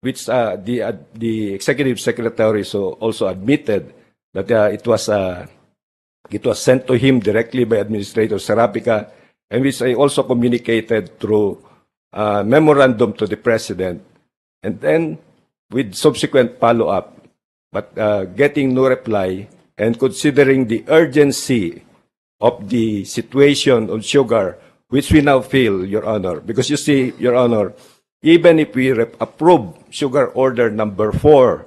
which the Executive Secretary also admitted that it was sent to him directly by Administrator Sarapica, and which I also communicated through memorandum to the President, and then with subsequent follow-up, but getting no reply, and considering the urgency of the situation on sugar, which we now feel, Your Honor, because you see, Your Honor, even if we approve sugar order number 4,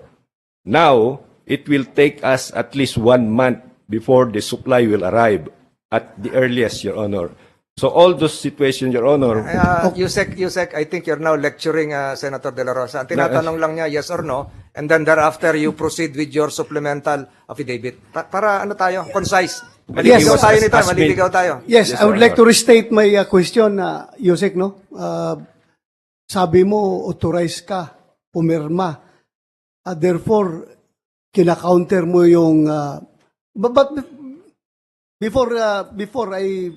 now it will take us at least 1 month before the supply will arrive at the earliest, Your Honor. So all those situations, Your Honor. Yusek, I think you're now lecturing Senator De La Rosa. Ang tinatanong lang niya, yes or no, and then thereafter you proceed with your supplemental affidavit. Para ano tayo, concise. Maliligaw tayo nito, maliligaw tayo. Yes, I would like to restate my question, Yusek, no? Sabi mo, authorize ka, pumirma. Therefore, kina-counter mo yung... but before I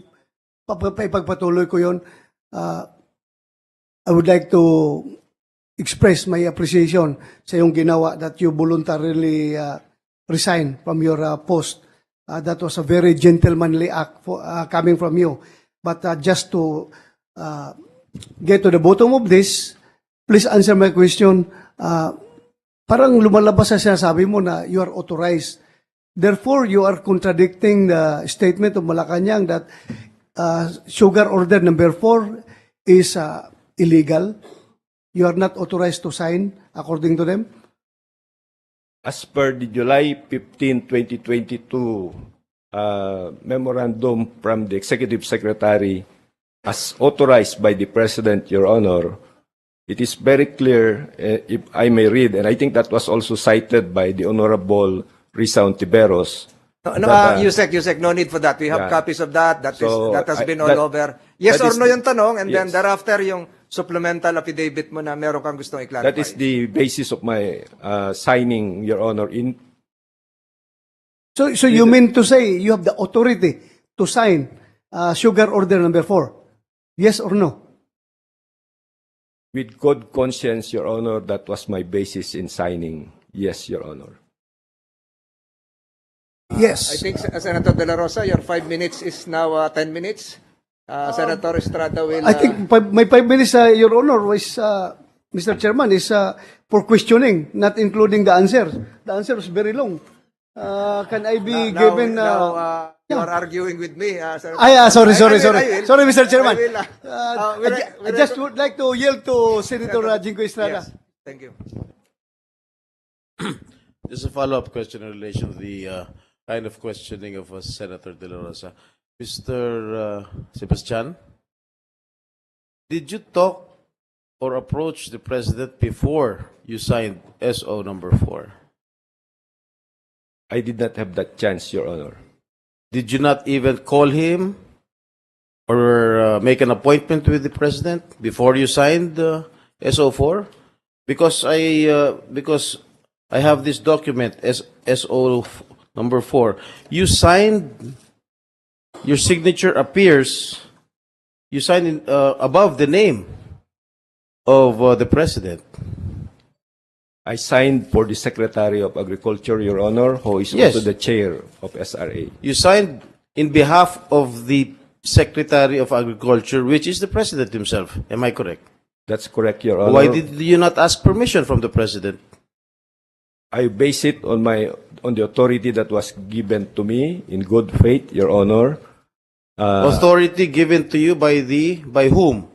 ipagpatuloy ko yun, I would like to express my appreciation sa yung ginawa that you voluntarily resign from your post. That was a very gentlemanly act coming from you. But just to get to the bottom of this, please answer my question. Parang lumalabas sa sinasabi mo na you are authorized. Therefore, you are contradicting the statement of Malacanang that sugar order number 4 is illegal. You are not authorized to sign according to them? As per the July 15, 2022 memorandum from the Executive Secretary, as authorized by the President, Your Honor, it is very clear, if I may read, and I think that was also cited by the Honorable Risa Ontiveros. Yusek, no need for that. We have copies of that. That has been all over. Yes or no yung tanong, and then thereafter yung supplemental affidavit mo na meron kang gustong i-clarify. That is the basis of my signing, Your Honor. So you mean to say you have the authority to sign sugar order number 4? Yes or no? With good conscience, Your Honor, that was my basis in signing. Yes, Your Honor. Yes. I think, Senator De La Rosa, your 5 minutes is now 10 minutes. Senator Estrada will... I think my 5 minutes, Your Honor, was, Mr. Chairman, is for questioning, not including the answer. The answer was very long. Can I be given... you are arguing with me, Senator. sorry, I will. Sorry, Mr. Chairman. I will, I just would like to yield to Senator Jingo Estrada. Yes, thank you. Just a follow-up question in relation to the kind of questioning of Senator De La Rosa. Mr. Sebastian, did you talk or approach the President before you signed SO number 4? I did not have that chance, Your Honor. Did you not even call him or make an appointment with the President before you signed SO4? Because I have this document, SO number 4. You signed, your signature appears, you signed above the name of the President. I signed for the Secretary of Agriculture, Your Honor, who is Yes. also the chair of SRA. You signed in behalf of the Secretary of Agriculture, which is the President himself. Am I correct? That's correct, Your Honor. Why did you not ask permission from the President? I base it on the authority that was given to me in good faith, Your Honor. Authority given to you by whom?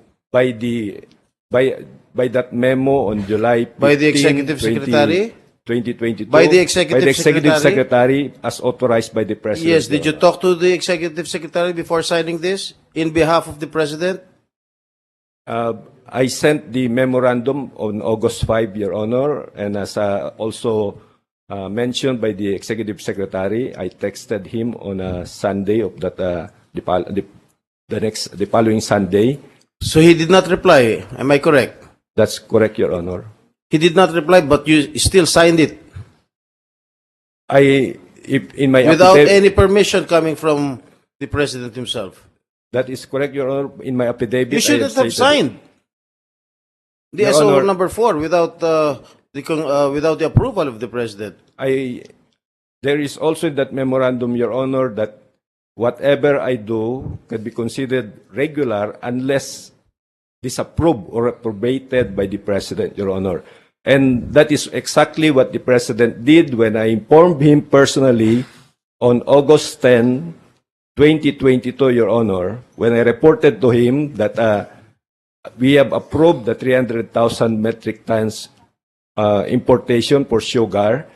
By that memo on July 15, By the Executive Secretary? 2022. By the Executive Secretary as authorized by the President. Yes. Did you Your Honor. talk to the Executive Secretary before signing this in behalf of the President? I sent the memorandum on August 5, Your Honor, and as also mentioned by the Executive Secretary, I texted him on a Sunday of that the following Sunday. So he did not reply. Am I correct? That's correct, Your Honor. He did not reply, but you still signed it In my without affidavit, any permission coming from the President himself. that is correct, Your Honor. In my affidavit, You I shouldn't have stated- signed the Your SO Honor, number 4 without the approval of the President. There is also in that memorandum, Your Honor, that whatever I do can be considered regular unless disapproved or reprobated by the President, Your Honor. And that is exactly what the President did when I informed him personally on August 10, 2022, Your Honor, when I reported to him that we have approved the 300,000 metric tons importation for sugar,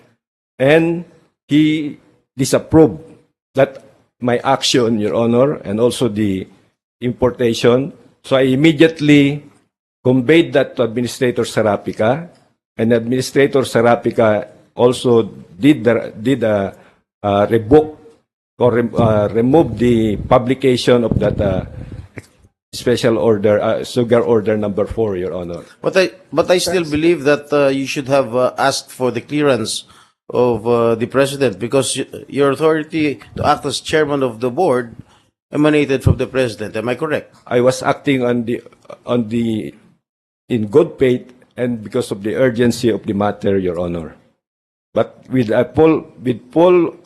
and he disapproved that my action, Your Honor, and also the importation. So I immediately conveyed that to Administrator Sarapica, and Administrator Sarapica also did revoke or remove the publication of that special order, sugar order number 4, Your Honor. But I still believe that you should have asked for the clearance of the President, because your authority to act as chairman of the board emanated from the President. Am I correct? I was acting in good faith and because of the urgency of the matter, Your Honor. But with full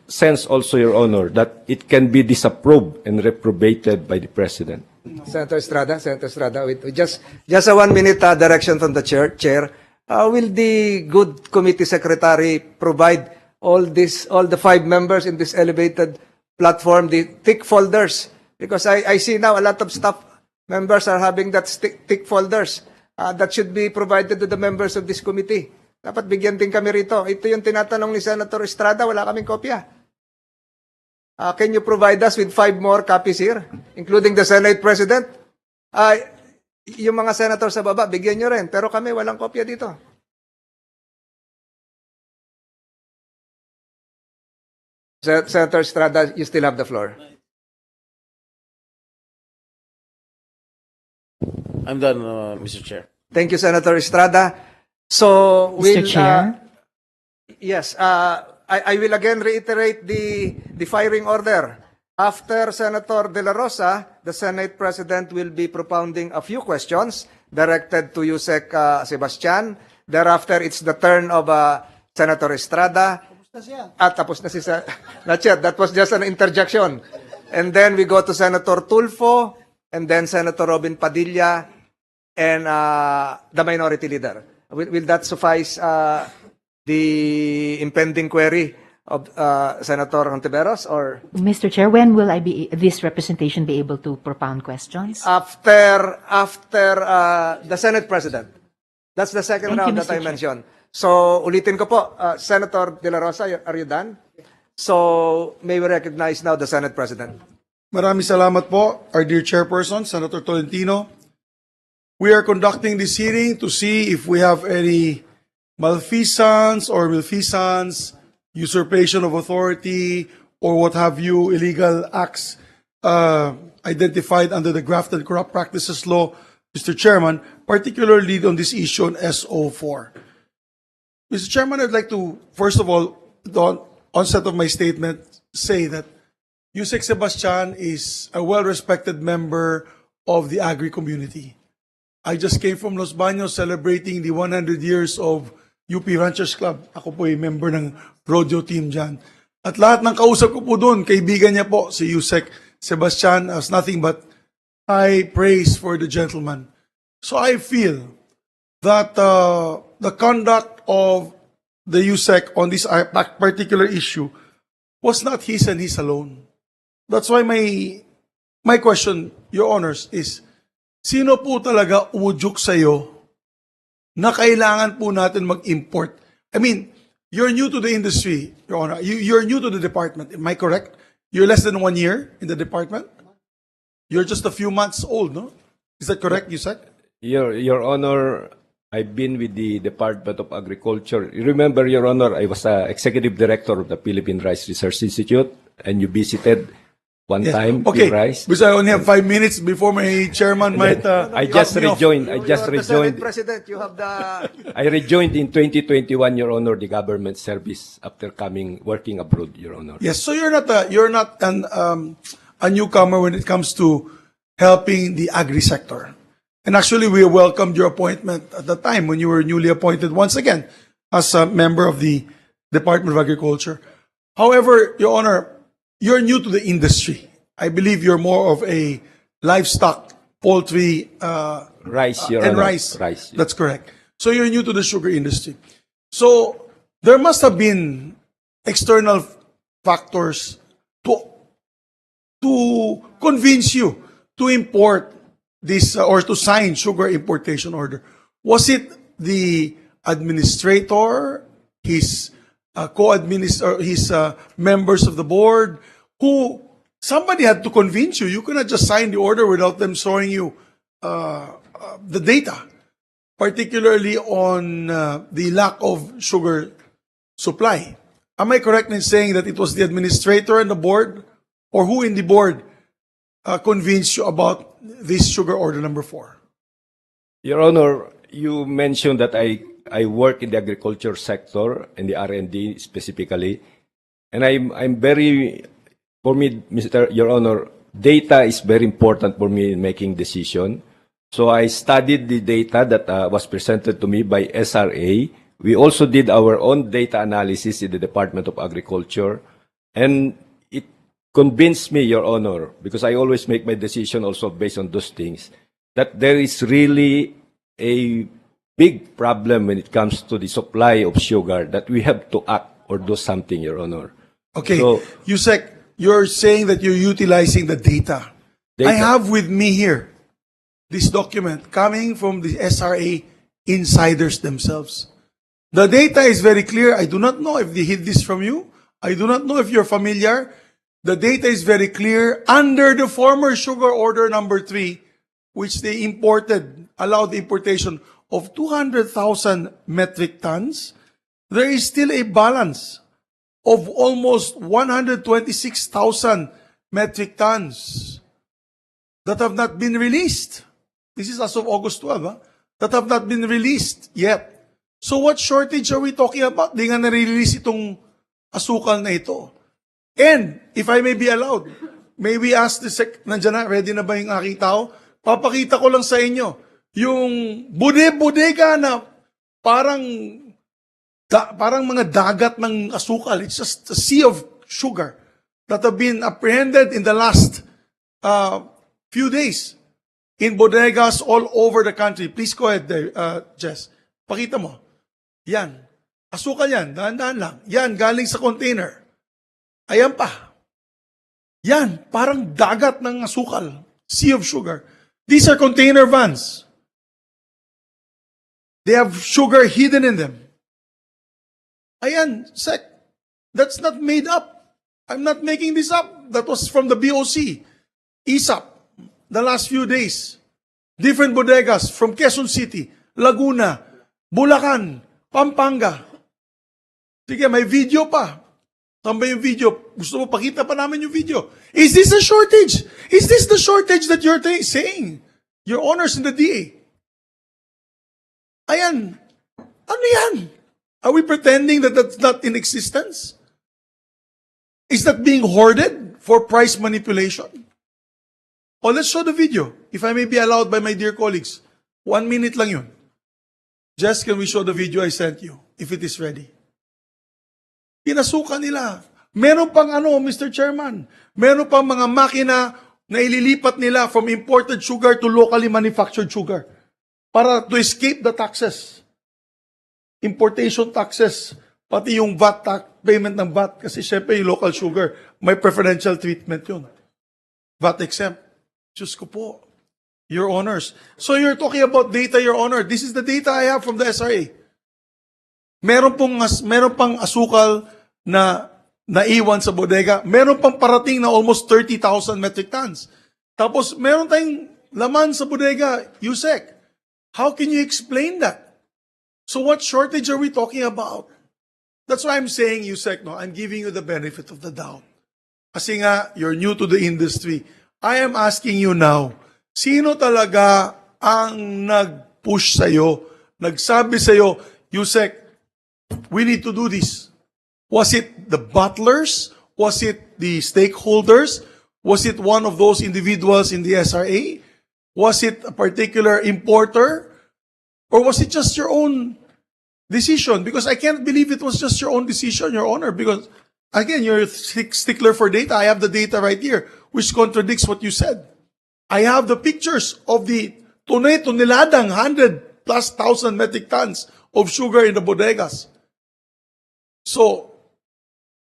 sense also, Your Honor, that it can be disapproved and reprobated by the President. Senator Estrada, with just a 1 minute direction from the chair. Will the good committee secretary provide all the 5 members in this elevated platform, the thick folders? Because I see now a lot of staff members are having that thick folders that should be provided to the members of this committee. Dapat bigyan din kami rito. Ito yung tinatanong ni Senator Estrada, wala kaming kopya. Can you provide us with 5 more copies here, including the Senate President? Yung mga senator sa baba, bigyan nyo rin. Pero kami, walang kopya dito. Senator Estrada, you still have the floor. I'm done, Mr. Chair. Thank you, Senator Estrada. So, Mr. Chair? Yes, I will again reiterate the firing order. After Senator De La Rosa, the Senate President will be propounding a few questions directed to Yusek Sebastian. Thereafter, it's the turn of Senator Estrada. Tapos na si not yet. That was just an interjection. And then we go to Senator Tulfo, and then Senator Robin Padilla, and the minority leader. Will that suffice the impending query of Senator Hontiveros, or Mr. Chair, when will this representation be able to propound questions? after the Senate President? That's the second Thank you, round that Mr. I Chair. mentioned. So ulitin ko po, Senator De La Rosa, are you done? So may we recognize now the Senate President? Maraming salamat po, our dear Chairperson, Senator Tolentino. We are conducting this hearing to see if we have any malfeasance or malfeasance, usurpation of authority, or what have you, illegal acts identified under the Graft and Corrupt Practices Law, Mr. Chairman, particularly on this issue on SO4. Mr. Chairman, I'd like to, first of all, the onset of my statement, say that Yusek Sebastian is a well-respected member of the agri community. I just came from Los Baños celebrating the 100 years of UP Ranchers Club. Ako po ay member ng rodeo team dyan. At lahat ng kausap ko po doon, kaibigan niya po, si Yusek Sebastian, has nothing but high praise for the gentleman. So I feel that the conduct of the Yusek on this particular issue was not his and his alone. That's why my question, Your Honors, is sino po talaga umudyok sa'yo na kailangan po natin mag-import? I mean, you're new to the industry, Your Honor. You're new to the department. Am I correct? You're less than 1 year in the department? You're just a few months old, no? Is that correct, Yusek? Your Honor, I've been with the Department of Agriculture. You remember, Your Honor, I was Executive Director of the Philippine Rice Research Institute, and you visited one time Okay, your rice. because I only have 5 minutes before my chairman might I just cut me off. rejoined. You are the Senate President. You have the I rejoined in 2021, Your Honor, the government service after working abroad, Your Honor. Yes, so you're not a newcomer when it comes to helping the agri sector. And actually, we welcomed your appointment at the time when you were newly appointed once again as a member of the Department of Agriculture. However, Your Honor, you're new to the industry. I believe you're more of a livestock, poultry, Rice, Your and Honor. rice. Rice. That's correct. So you're new to the sugar industry. So there must have been external factors to convince you to import this or to sign sugar importation order. Was it the administrator, his co-administrator, his members of the board, who somebody had to convince you? You cannot just sign the order without them showing you the data, particularly on the lack of sugar supply. Am I correct in saying that it was the administrator and the board, or who in the board convinced you about this sugar order number 4? Your Honor, you mentioned that I work in the agriculture sector and the R&D specifically, and I'm very, for me, Your Honor, data is very important for me in making decision. So I studied the data that was presented to me by SRA. We also did our own data analysis in the Department of Agriculture, and it convinced me, Your Honor, because I always make my decision also based on those things, that there is really a big problem when it comes to the supply of sugar, that we have to act or do something, Your Honor. Okay, So- Yusek, you're saying that you're utilizing the data. I have with me here this document coming from the SRA insiders themselves. The data is very clear. I do not know if they hid this from you. I do not know if you're familiar. The data is very clear. Under the former sugar order number 3, which they allowed the importation of 200,000 metric tons, there is still a balance of almost 126,000 metric tons that have not been released. This is as of August 12, that have not been released yet. So what shortage are we talking about? Di nga nare-release itong asukal na ito. And, if I may be allowed, may we ask the nandiyan na, ready na ba yung aking tao? Papakita ko lang sa inyo, yung bude-bodega na parang mga dagat ng asukal. It's just a sea of sugar that have been apprehended in the last few days in bodegas all over the country. Please go ahead, Jess. Pakita mo. Yan. Asukal yan. Dahan-dahan lang. Yan, galing sa container. Ayan pa. Yan, parang dagat ng asukal. Sea of sugar. These are container vans. They have sugar hidden in them. Ayan, Sec. That's not made up. I'm not making this up. That was from the BOC. ISAP. The last few days. Different bodegas from Quezon City, Laguna, Bulacan, Pampanga. Sige, may video pa. Saan ba yung video? Gusto mo pakita pa namin yung video? Is this a shortage? Is this the shortage that you're saying? Your honors in the DA. Ayan. Ano yan? Are we pretending that that's not in existence? Is that being hoarded for price manipulation? Oh, let's show the video, if I may be allowed by my dear colleagues. 1 minute lang yun. Jess, can we show the video I sent you, if it is ready? Pinasukan nila. Meron pang Mr. Chairman, meron pang mga makina na ililipat nila from imported sugar to locally manufactured sugar para to escape the taxes. Importation taxes, pati yung VAT payment ng VAT, kasi syempre yung local sugar, may preferential treatment yun. VAT exempt. Diyos ko po. Your honors. So you're talking about data, Your Honor. This is the data I have from the SRA. Meron pang asukal na naiwan sa bodega. Meron pang parating na almost 30,000 metric tons. Tapos meron tayong laman sa bodega, Yusek. How can you explain that? So what shortage are we talking about? That's why I'm saying, Yusek, no, I'm giving you the benefit of the doubt. Kasi nga, you're new to the industry. I am asking you now, sino talaga ang nag-push sa'yo, nagsabi sa'yo, Yusek, we need to do this? Was it the butlers? Was it the stakeholders? Was it one of those individuals in the SRA? Was it a particular importer? Or was it just your own decision? Because I can't believe it was just your own decision, Your Honor, because again, you're a stickler for data. I have the data right here, which contradicts what you said. I have the pictures of the toneladang 100+ thousand metric tons of sugar in the bodegas. So,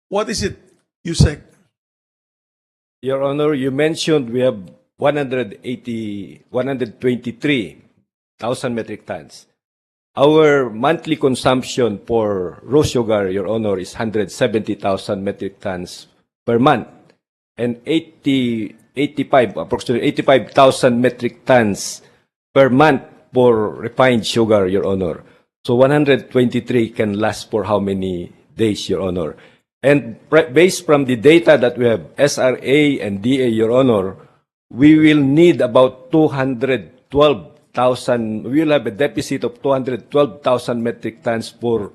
what is it, Yusek? Your Honor, you mentioned we have 123,000 metric tons. Our monthly consumption for raw sugar, Your Honor, is 170,000 metric tons per month. And approximately 85,000 metric tons per month for refined sugar, Your Honor. So 123 can last for how many days, Your Honor? And based from the data that we have, SRA and DA, Your Honor, we will need about 212,000, we will have a deficit of 212,000 metric tons for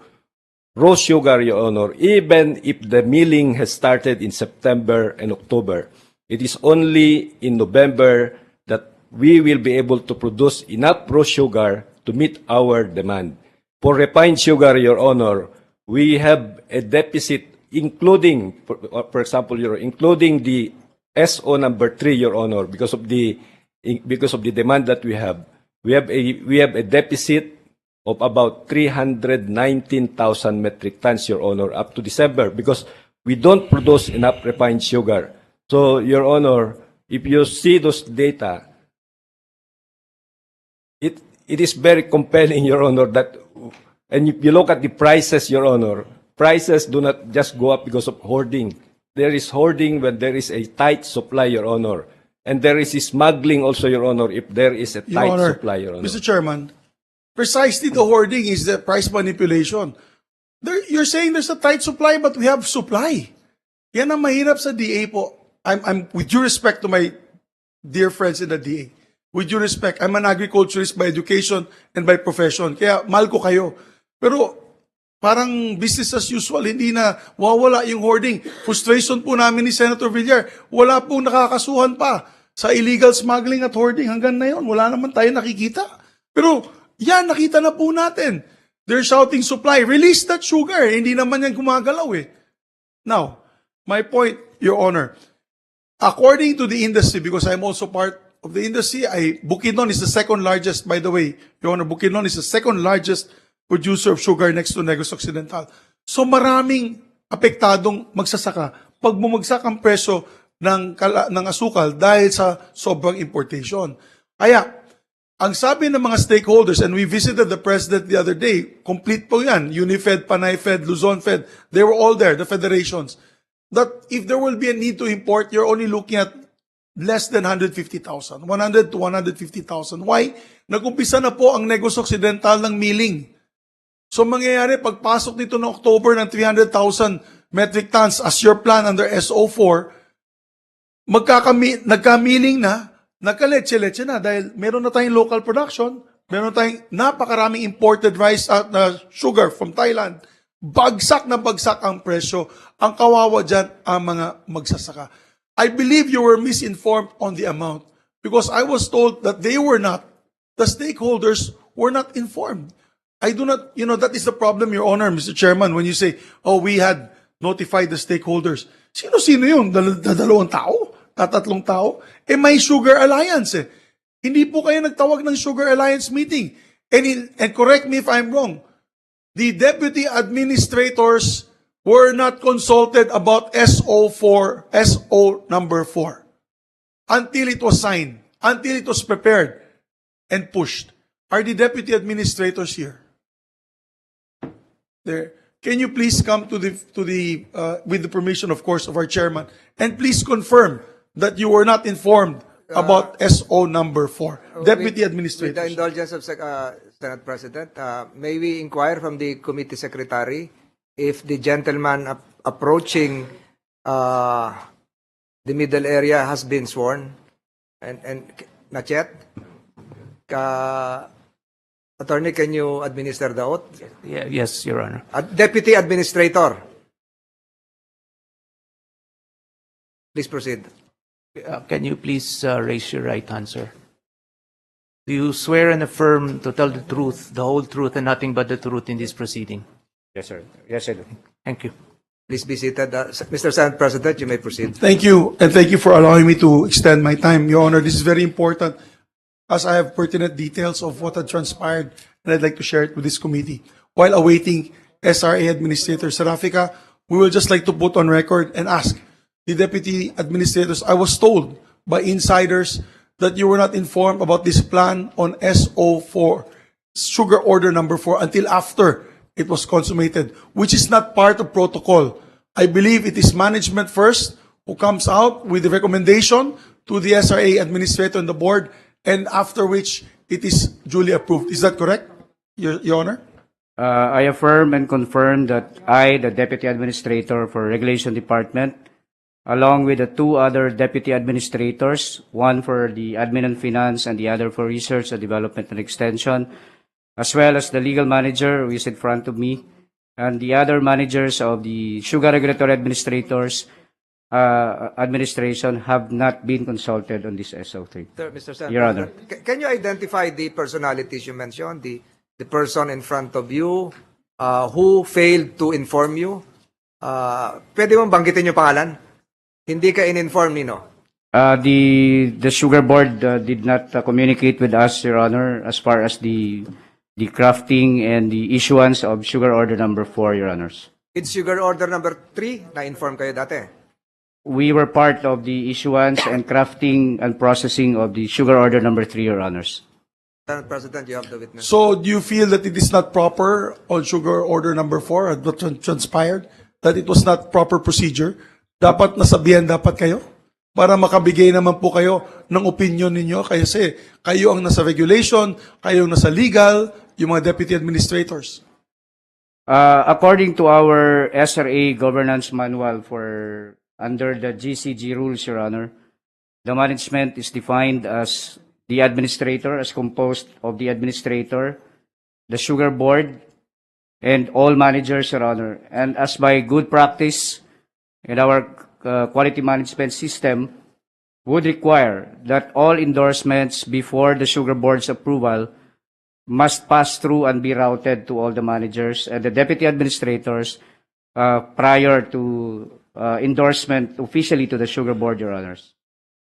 raw sugar, Your Honor, even if the milling has started in September and October. It is only in November that we will be able to produce enough raw sugar to meet our demand. For refined sugar, Your Honor, we have a deficit including, for example, including the SO number 3, Your Honor, because of the demand that we have a deficit of about 319,000 metric tons, Your Honor, up to December, because we don't produce enough refined sugar. So, Your Honor, if you see those data, it is very compelling, Your Honor, that, and if you look at the prices, Your Honor, prices do not just go up because of hoarding. There is hoarding when there is a tight supply, Your Honor. And there is smuggling also, Your Honor, if there is a Your tight Honor, supply, Your Honor. Mr. Chairman, precisely the hoarding is the price manipulation. You're saying there's a tight supply, but we have supply. Yan ang mahirap sa DA po. I'm with due respect to my dear friends in the DA. With due respect, I'm an agriculturist by education and by profession. Kaya mahal ko kayo. Pero parang business as usual, hindi na wawala yung hoarding. Frustration po namin ni Senator Villar, wala pong nakakasuhan pa sa illegal smuggling at hoarding. Hanggang na yun, wala naman tayo nakikita. Pero yan, nakita na po natin. They're shouting supply. Release that sugar. Hindi naman yan gumagalaw eh. Now, my point, Your Honor, according to the industry, because I'm also part of the industry. Bukidnon is the second largest, by the way, Your Honor, Bukidnon is the second largest producer of sugar next to Negros Occidental. So maraming apektadong magsasaka pag bumagsak ang presyo ng asukal dahil sa sobrang importation. Kaya, ang sabi ng mga stakeholders, and we visited the President the other day, complete po yan, Unifed, Panay Fed, Luzon Fed, they were all there, the federations, that if there will be a need to import, you're only looking at less than 150,000, 100 to 150,000. Why? Nag-umpisa na po ang Negros Occidental ng milling. So mangyayari, pagpasok nito ng October ng 300,000 metric tons as your plan under SO4, nagkamiling na, nagkaletse-letse na dahil meron na tayong local production, meron na tayong napakaraming imported rice at sugar from Thailand. Bagsak na bagsak ang presyo. Ang kawawa dyan ang mga magsasaka. I believe you were misinformed on the amount because I was told that they were not, the stakeholders were not informed. I do not, that is the problem, Your Honor, Mr. Chairman, when you say, oh, we had notified the stakeholders. Sino-sino yun? Dalawang tao? Tatlong tao? May Sugar Alliance eh. Hindi po kayo nagtawag ng Sugar Alliance meeting. And correct me if I'm wrong, the deputy administrators were not consulted about SO4, SO number 4, until it was signed, until it was prepared and pushed. Are the deputy administrators here? There. Can you please come to the with the permission, of course, of our chairman, and please confirm that you were not informed about SO number 4, deputy With administrators. the indulgence of Senate President, may we inquire from the committee secretary if the gentleman approaching the middle area has been sworn and not yet? Attorney, can you administer the oath? Yes, Your Honor. Deputy Administrator. Please proceed. Can you please raise your right hand, sir? Do you swear and affirm to tell the truth, the whole truth, and nothing but the truth in this proceeding? Yes, sir. Yes, I do. Thank you. Please be seated. Mr. Senate President, you may proceed. Thank you, and thank you for allowing me to extend my time, Your Honor. This is very important, as I have pertinent details of what had transpired, and I'd like to share it with this committee. While awaiting SRA Administrator Serafika, we will just like to put on record and ask the deputy administrators. I was told by insiders that you were not informed about this plan on SO4, Sugar Order number 4, until after it was consummated, which is not part of protocol. I believe it is management first who comes out with the recommendation to the SRA Administrator and the board, and after which it is duly approved. Is that correct, Your Honor? I affirm and confirm that I, the Deputy Administrator for Regulation Department, along with the two other Deputy Administrators, one for the Admin and Finance and the other for Research and Development and Extension, as well as the legal manager who is in front of me, and the other managers of the Sugar Regulatory Administration have not been consulted on this SO3. Mr. Senator, Your Honor. Can you identify the personalities you mentioned, the person in front of you who failed to inform you? Pwede mong banggitin yung pangalan? Hindi ka in-inform nino? The Sugar Board did not communicate with us, Your Honor, as far as the crafting and the issuance of Sugar Order number 4, Your Honors. It's Sugar Order number 3 na-inform kayo dati? We were part of the issuance and crafting and processing of the Sugar Order number 3, Your Honors. Senate President, you have the witness. So, do you feel that it is not proper on Sugar Order number 4, what transpired, that it was not proper procedure? Dapat nasabihan dapat kayo para makabigay naman po kayo ng opinion ninyo kasi kayo ang nasa regulation, kayo ang nasa legal, yung mga deputy administrators. According to our SRA governance manual for under the GCG rules, Your Honor, the management is defined as the administrator, as composed of the administrator, the Sugar Board, and all managers, Your Honor. And as by good practice in our quality management system, would require that all endorsements before the Sugar Board's approval must pass through and be routed to all the managers and the deputy administrators prior to endorsement officially to the Sugar Board, Your Honors.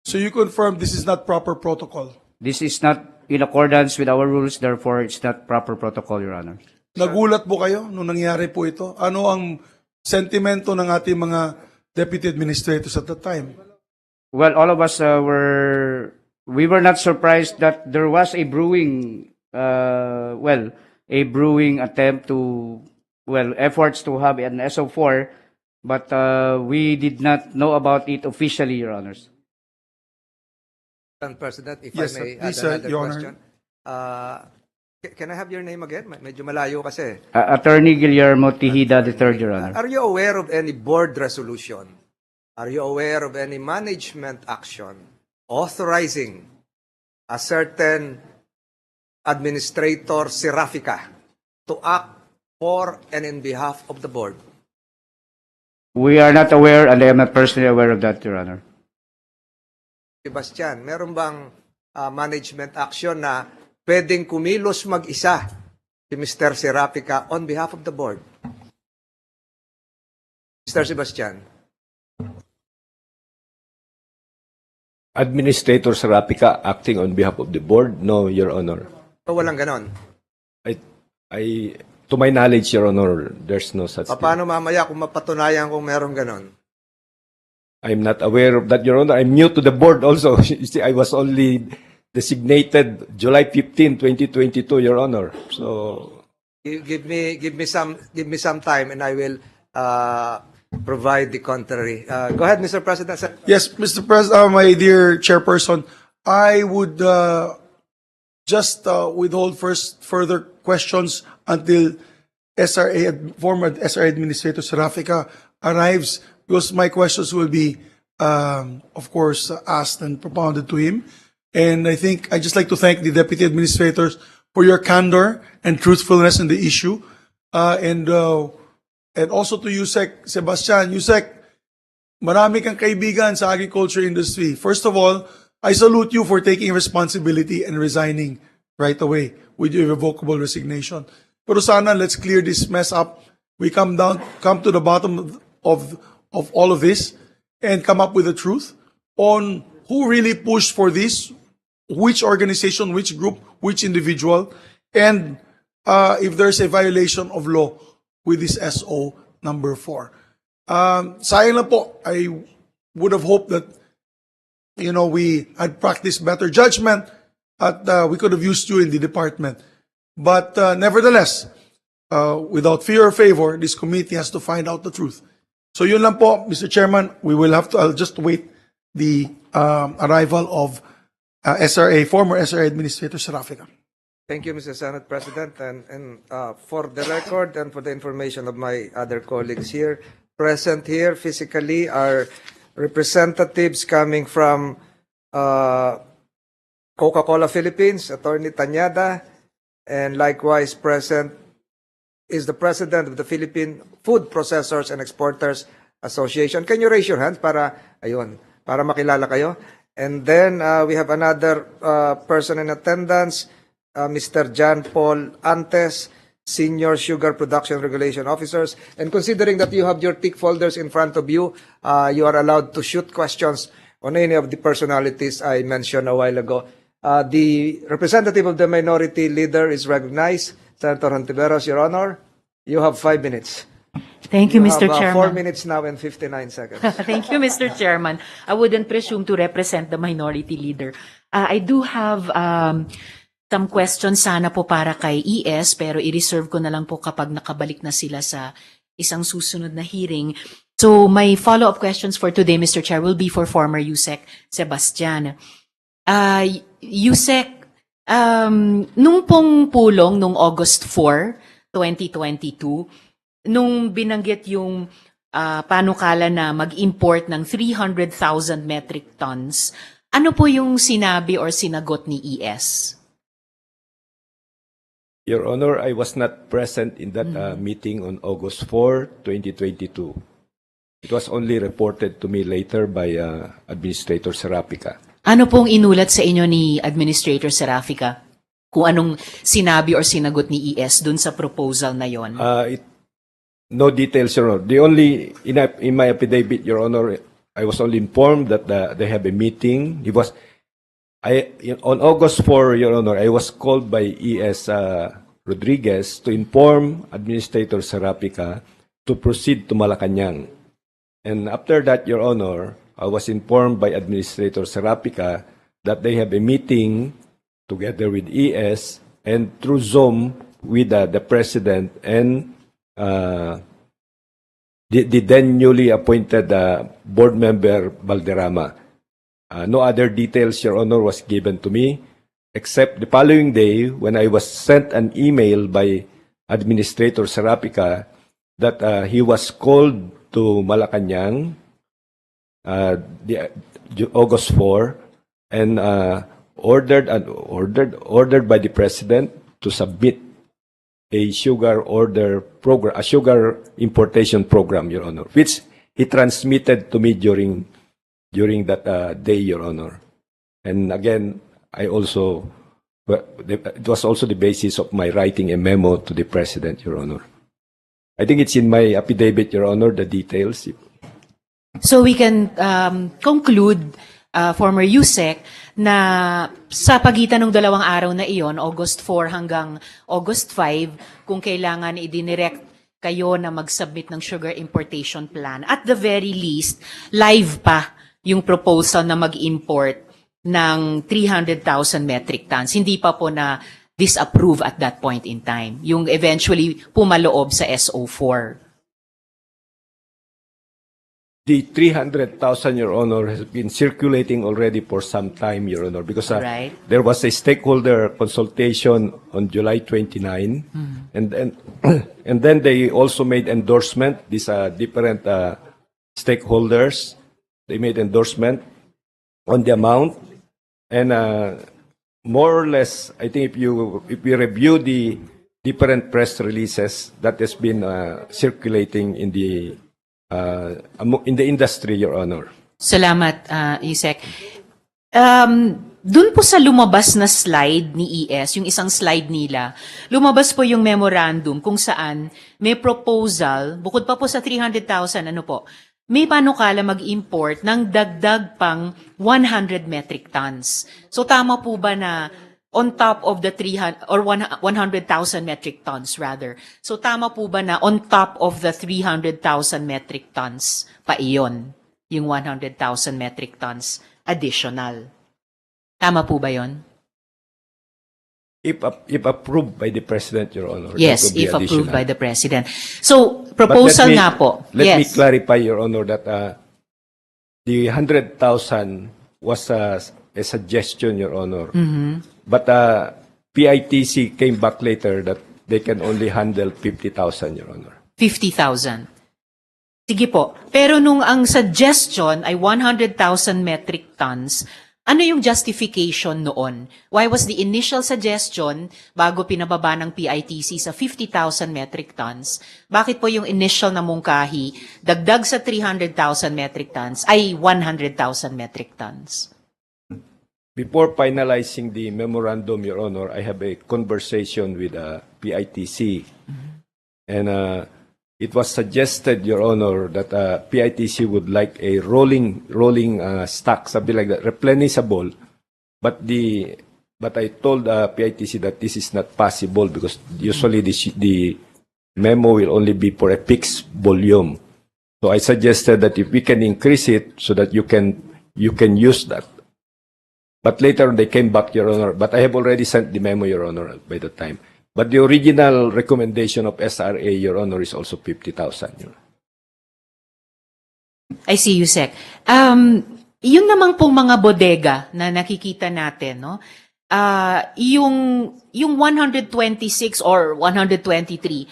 So you confirm this is not proper protocol. This is not in accordance with our rules, therefore it's not proper protocol, Your Honor. Nagulat po kayo nung nangyari po ito? Ano ang sentimento ng ating mga deputy administrators at the time? Well, all of us we were not surprised that there was a brewing, a brewing attempt to, efforts to have an SO4, but we did not know about it officially, Your Honors. Madam President, if Yes, I may please, add another Your Honor. question. Can I have your name again? Medyo malayo kasi. Attorney Guillermo Tejeda III, Your Honor. Are you aware of any board resolution? Are you aware of any management action authorizing a certain administrator, Serafica, to act for and in behalf of the board? We are not aware, and I am not personally aware of that, Your Honor. Sebastian, meron bang management action na pwedeng kumilos mag-isa si Mr. Serafica on behalf of the board? Mr. Sebastian. Administrator Serapica acting on behalf of the board? No, Your Honor. So walang ganon. To my knowledge, Your Honor, there's no such thing. Paano mamaya kung mapatunayan kung meron ganon? I'm not aware of that, Your Honor. I'm new to the board also. You see, I was only designated July 15, 2022, Your Honor. So Give me some time and I will provide the contrary. Go ahead, Mr. President. Yes, Mr. President, my dear Chairperson, I would just withhold further questions until former SRA Administrator Serafica arrives, because my questions will be, of course, asked and propounded to him. And I think I'd just like to thank the Deputy Administrators for your candor and truthfulness in the issue. And also to Yusek Sebastian. Yusek, marami kang kaibigan sa agriculture industry. First of all, I salute you for taking responsibility and resigning right away with your irrevocable resignation. Pero sana, let's clear this mess up. We come to the bottom of all of this and come up with the truth on who really pushed for this, which organization, which group, which individual, and if there's a violation of law with this SO number 4. Sayang lang po, I would have hoped that, we had practiced better judgment at we could have used you in the department. But nevertheless, without fear or favor, this committee has to find out the truth. So yun lang po, Mr. Chairman, I'll just wait the arrival of former SRA Administrator Serafica. Thank you, Mr. Senate President. And for the record and for the information of my other colleagues here, present here physically are representatives coming from Coca-Cola Philippines, Attorney Tanyada, and likewise present is the President of the Philippine Food Processors and Exporters Association. Can you raise your hands para makilala kayo? And then we have another person in attendance, Mr. John Paul Antes, Senior Sugar Production Regulation Officers. And considering that you have your tick folders in front of you, you are allowed to shoot questions on any of the personalities I mentioned a while ago. The representative of the minority leader is recognized. Senator Hontiveros, Your Honor, you have 5 minutes. Thank you, Mr. have, Chairman. 4 minutes now and 59 seconds. Thank you, Mr. Chairman. I wouldn't presume to represent the minority leader. I do have some questions sana po para kay ES, pero i-reserve ko na lang po kapag nakabalik na sila sa isang susunod na hearing. So my follow-up questions for today, Mr. Chair, will be for former Yusek Sebastian. Yusek, nung pong pulong nung August 4, 2022, nung binanggit yung panukala na mag-import ng 300,000 metric tons, ano po yung sinabi or sinagot ni ES? Your Honor, I was not present in that meeting on August 4, 2022. It was only reported to me later by Administrator Serafica. Ano pong inulat sa inyo ni Administrator Serafica? Kung anong sinabi or sinagot ni ES dun sa proposal na yon? No details, Your Honor. The only, in my affidavit, Your Honor, I was only informed that they have a meeting. On August 4, Your Honor, I was called by ES Rodriguez to inform Administrator Serapica to proceed to Malacanang. And after that, Your Honor, I was informed by Administrator Serapica that they have a meeting together with ES and through Zoom with the President and the then newly appointed board member Valderrama. No other details, Your Honor, was given to me, except the following day when I was sent an email by Administrator Serapica that he was called to Malacanang August 4 and ordered by the President to submit a sugar order program, a sugar importation program, Your Honor, which he transmitted to me during that day, Your Honor. And again, it was also the basis of my writing a memo to the President, Your Honor. I think it's in my affidavit, Your Honor, the details. So we can conclude, former Yusek, na sa pagitan ng 2 araw na iyon, August 4 hanggang August 5, kung kailangan i-direct kayo na mag-submit ng sugar importation plan, at the very least, live pa yung proposal na mag-import ng 300,000 metric tons. Hindi pa po na disapprove at that point in time. Yung eventually pumaloob sa SO4. The 300,000, Your Honor, has been circulating already for some time, Your Honor, because Right. there was a stakeholder consultation on July 29, and then they also made endorsement. These different stakeholders, they made endorsement on the amount, and more or less, I think if you review the different press releases that has been circulating in the industry, Your Honor. Salamat, Yusek. Doon po sa lumabas na slide ni ES, yung isang slide nila, lumabas po yung memorandum kung saan may proposal, bukod pa po sa 300,000, ano po, may panukala mag-import ng dagdag pang 100 metric tons. So tama po ba na on top of the 300 or 100,000 metric tons rather. So tama po ba na on top of the 300,000 metric tons pa iyon, yung 100,000 metric tons additional? Tama po ba yon? If approved by the President, Your Honor. Yes, that would be if approved additional. by the President. So proposal nga po. Let me Yes. clarify, Your Honor, that the 100,000 was a suggestion, Your Honor. But PITC came back later that they can only handle 50,000, Your Honor. 50,000. Sige po. Pero nung ang suggestion ay 100,000 metric tons, ano yung justification noon? Why was the initial suggestion bago pinababa ng PITC sa 50,000 metric tons? Bakit po yung initial na mungkahi, dagdag sa 300,000 metric tons, ay 100,000 metric tons? Before finalizing the memorandum, Your Honor, I have a conversation with PITC. And it was suggested, Your Honor, that PITC would like a rolling stock, something like that, replenishable. But I told PITC that this is not possible because usually the memo will only be for a fixed volume. So I suggested that if we can increase it so that you can use that. But later they came back, Your Honor. But I have already sent the memo, Your Honor, by the time. But the original recommendation of SRA, Your Honor, is also 50,000. Your Honor. I see you, Sec. Yung namang pong mga bodega na nakikita natin, no? Yung 126 or 123,000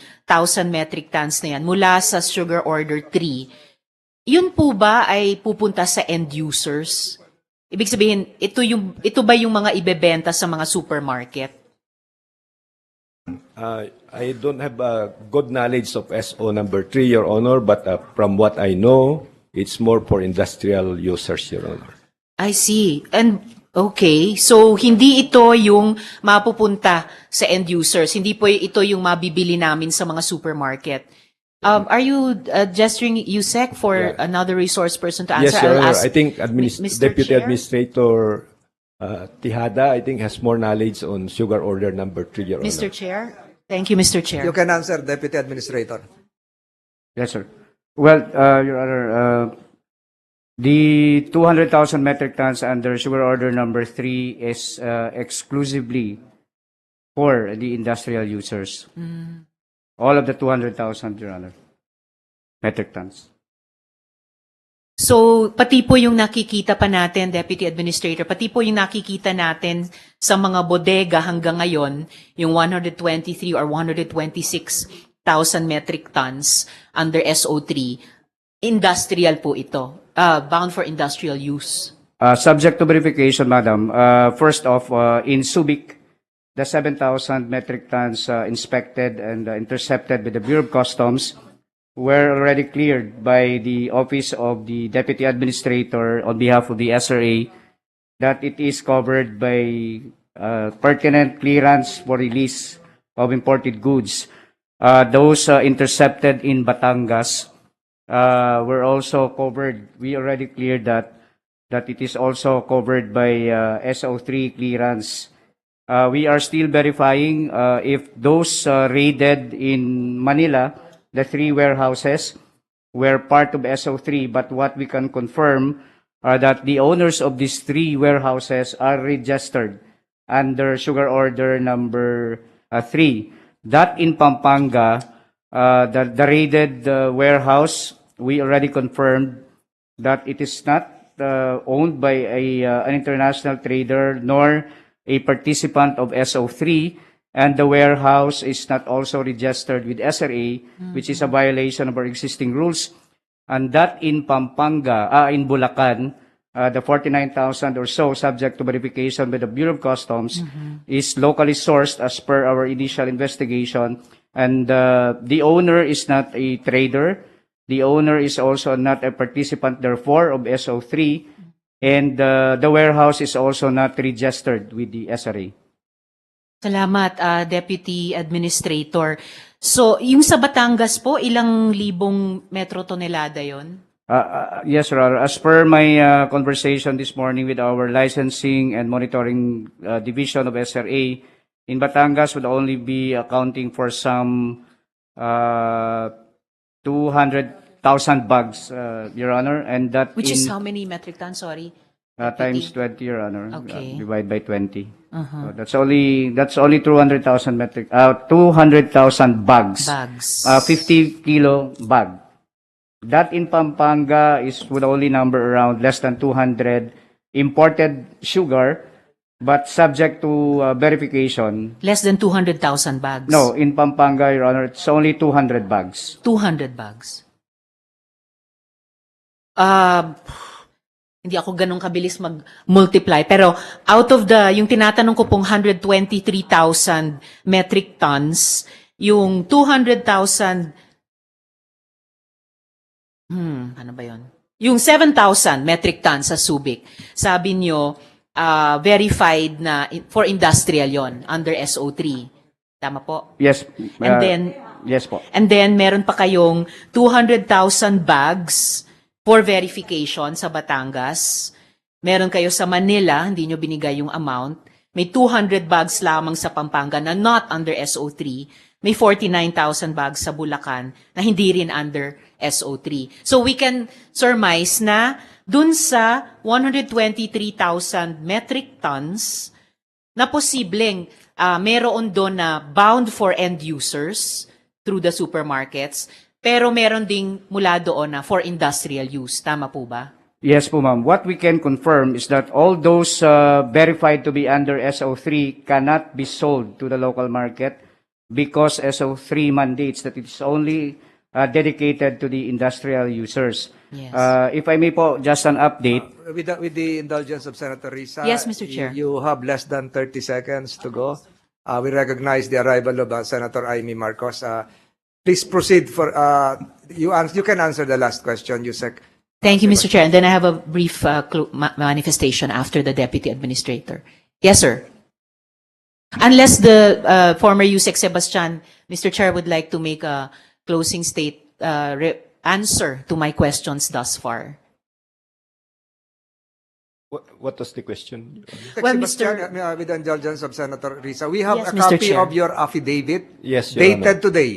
metric tons na yan mula sa Sugar Order 3, yun po ba ay pupunta sa end users? Ibig sabihin, ito ba yung mga ibebenta sa mga supermarket? I don't have good knowledge of SO number 3, Your Honor, but from what I know, it's more for industrial users, Your Honor. I see. And okay, so hindi ito yung mapupunta sa end users. Hindi po ito yung mabibili namin sa mga supermarket. Are you gesturing USEC for Yeah. another resource person to answer? Yes, Your I'll Honor. ask I think Mr. Deputy Chair? Administrator Tijada, I think, has more knowledge on sugar order number 3, Your Mr. Honor. Chair? Thank you, Mr. Chair. You can answer, Deputy Administrator. Yes, sir. Well, Your Honor, the 200,000 metric tons under sugar order number 3 is exclusively for the industrial users. All of the 200,000, Your Honor, metric tons. So, pati po yung nakikita pa natin, Deputy Administrator, pati po yung nakikita natin sa mga bodega hanggang ngayon, yung 123 or 126,000 metric tons under SO3, industrial po ito, bound for industrial use. Subject to verification, Madam. First off, in Subic, the 7,000 metric tons inspected and intercepted by the Bureau of Customs were already cleared by the Office of the Deputy Administrator on behalf of the SRA that it is covered by pertinent clearance for release of imported goods. Those intercepted in Batangas were also covered. We already cleared that it is also covered by SO3 clearance. We are still verifying if those raided in Manila, the 3 warehouses, were part of SO3, but what we can confirm are that the owners of these 3 warehouses are registered under sugar order number 3. That in Pampanga, the raided warehouse, we already confirmed that it is not owned by an international trader nor a participant of SO3, and the warehouse is not also registered with SRA, which is a violation of our existing rules. And that in Pampanga, in Bulacan, the 49,000 or so, subject to verification by the Bureau of Customs, is locally sourced as per our initial investigation. And the owner is not a trader. The owner is also not a participant, therefore, of SO3. And the warehouse is also not registered with the SRA. Salamat, Deputy Administrator. So, yung sa Batangas po, ilang libong metro tonelada yon? Yes, Your Honor. As per my conversation this morning with our licensing and monitoring division of SRA, in Batangas would only be accounting for some 200,000 bags, Your Honor, and that Which is how many metric tons, sorry? times 20, Your Honor. Okay. Divide by 20. So that's only 200,000 bags. Bags. 50 kilo bag. That in Pampanga would only number around less than 200 imported sugar, but subject to verification. Less than 200,000 bags? No, in Pampanga, Your Honor, it's only 200 bags. 200 bags. Hindi ako ganun kabilis mag-multiply. Pero out of yung tinatanong ko pong 123,000 metric tons, yung 200,000, ano ba yun? Yung 7,000 metric tons sa Subic, sabi nyo, verified na for industrial yon under SO3. Tama po? Yes. And then, yes po. And then, meron pa kayong 200,000 bags for verification sa Batangas. Meron kayo sa Manila, hindi nyo binigay yung amount. May 200 bags lamang sa Pampanga na not under SO3. May 49,000 bags sa Bulacan na hindi rin under SO3. So we can surmise na dun sa 123,000 metric tons na posibleng meron doon na bound for end users through the supermarkets, pero meron ding mula doon na for industrial use. Tama po ba? Yes po, ma'am. What we can confirm is that all those verified to be under SO3 cannot be sold to the local market because SO3 mandates that it's only dedicated to the industrial users. Yes. If I may po, just an update. With the indulgence of Senator Risa, Yes, Mr. Chair. You have less than 30 seconds to go. We recognize the arrival of Senator Amy Marcos. Please proceed for you can answer the last question, Yusek. Thank you, Mr. Chair. And then I have a brief manifestation after the Deputy Administrator. Yes, sir. Unless the former Yusek Sebastian, Mr. Chair, would like to make a closing answer to my questions thus far. What was the question? Well, Sebastian, with the indulgence of Senator Risa, we have Yes, a Mr. copy Chair. of your affidavit Yes, Your dated Honor. today,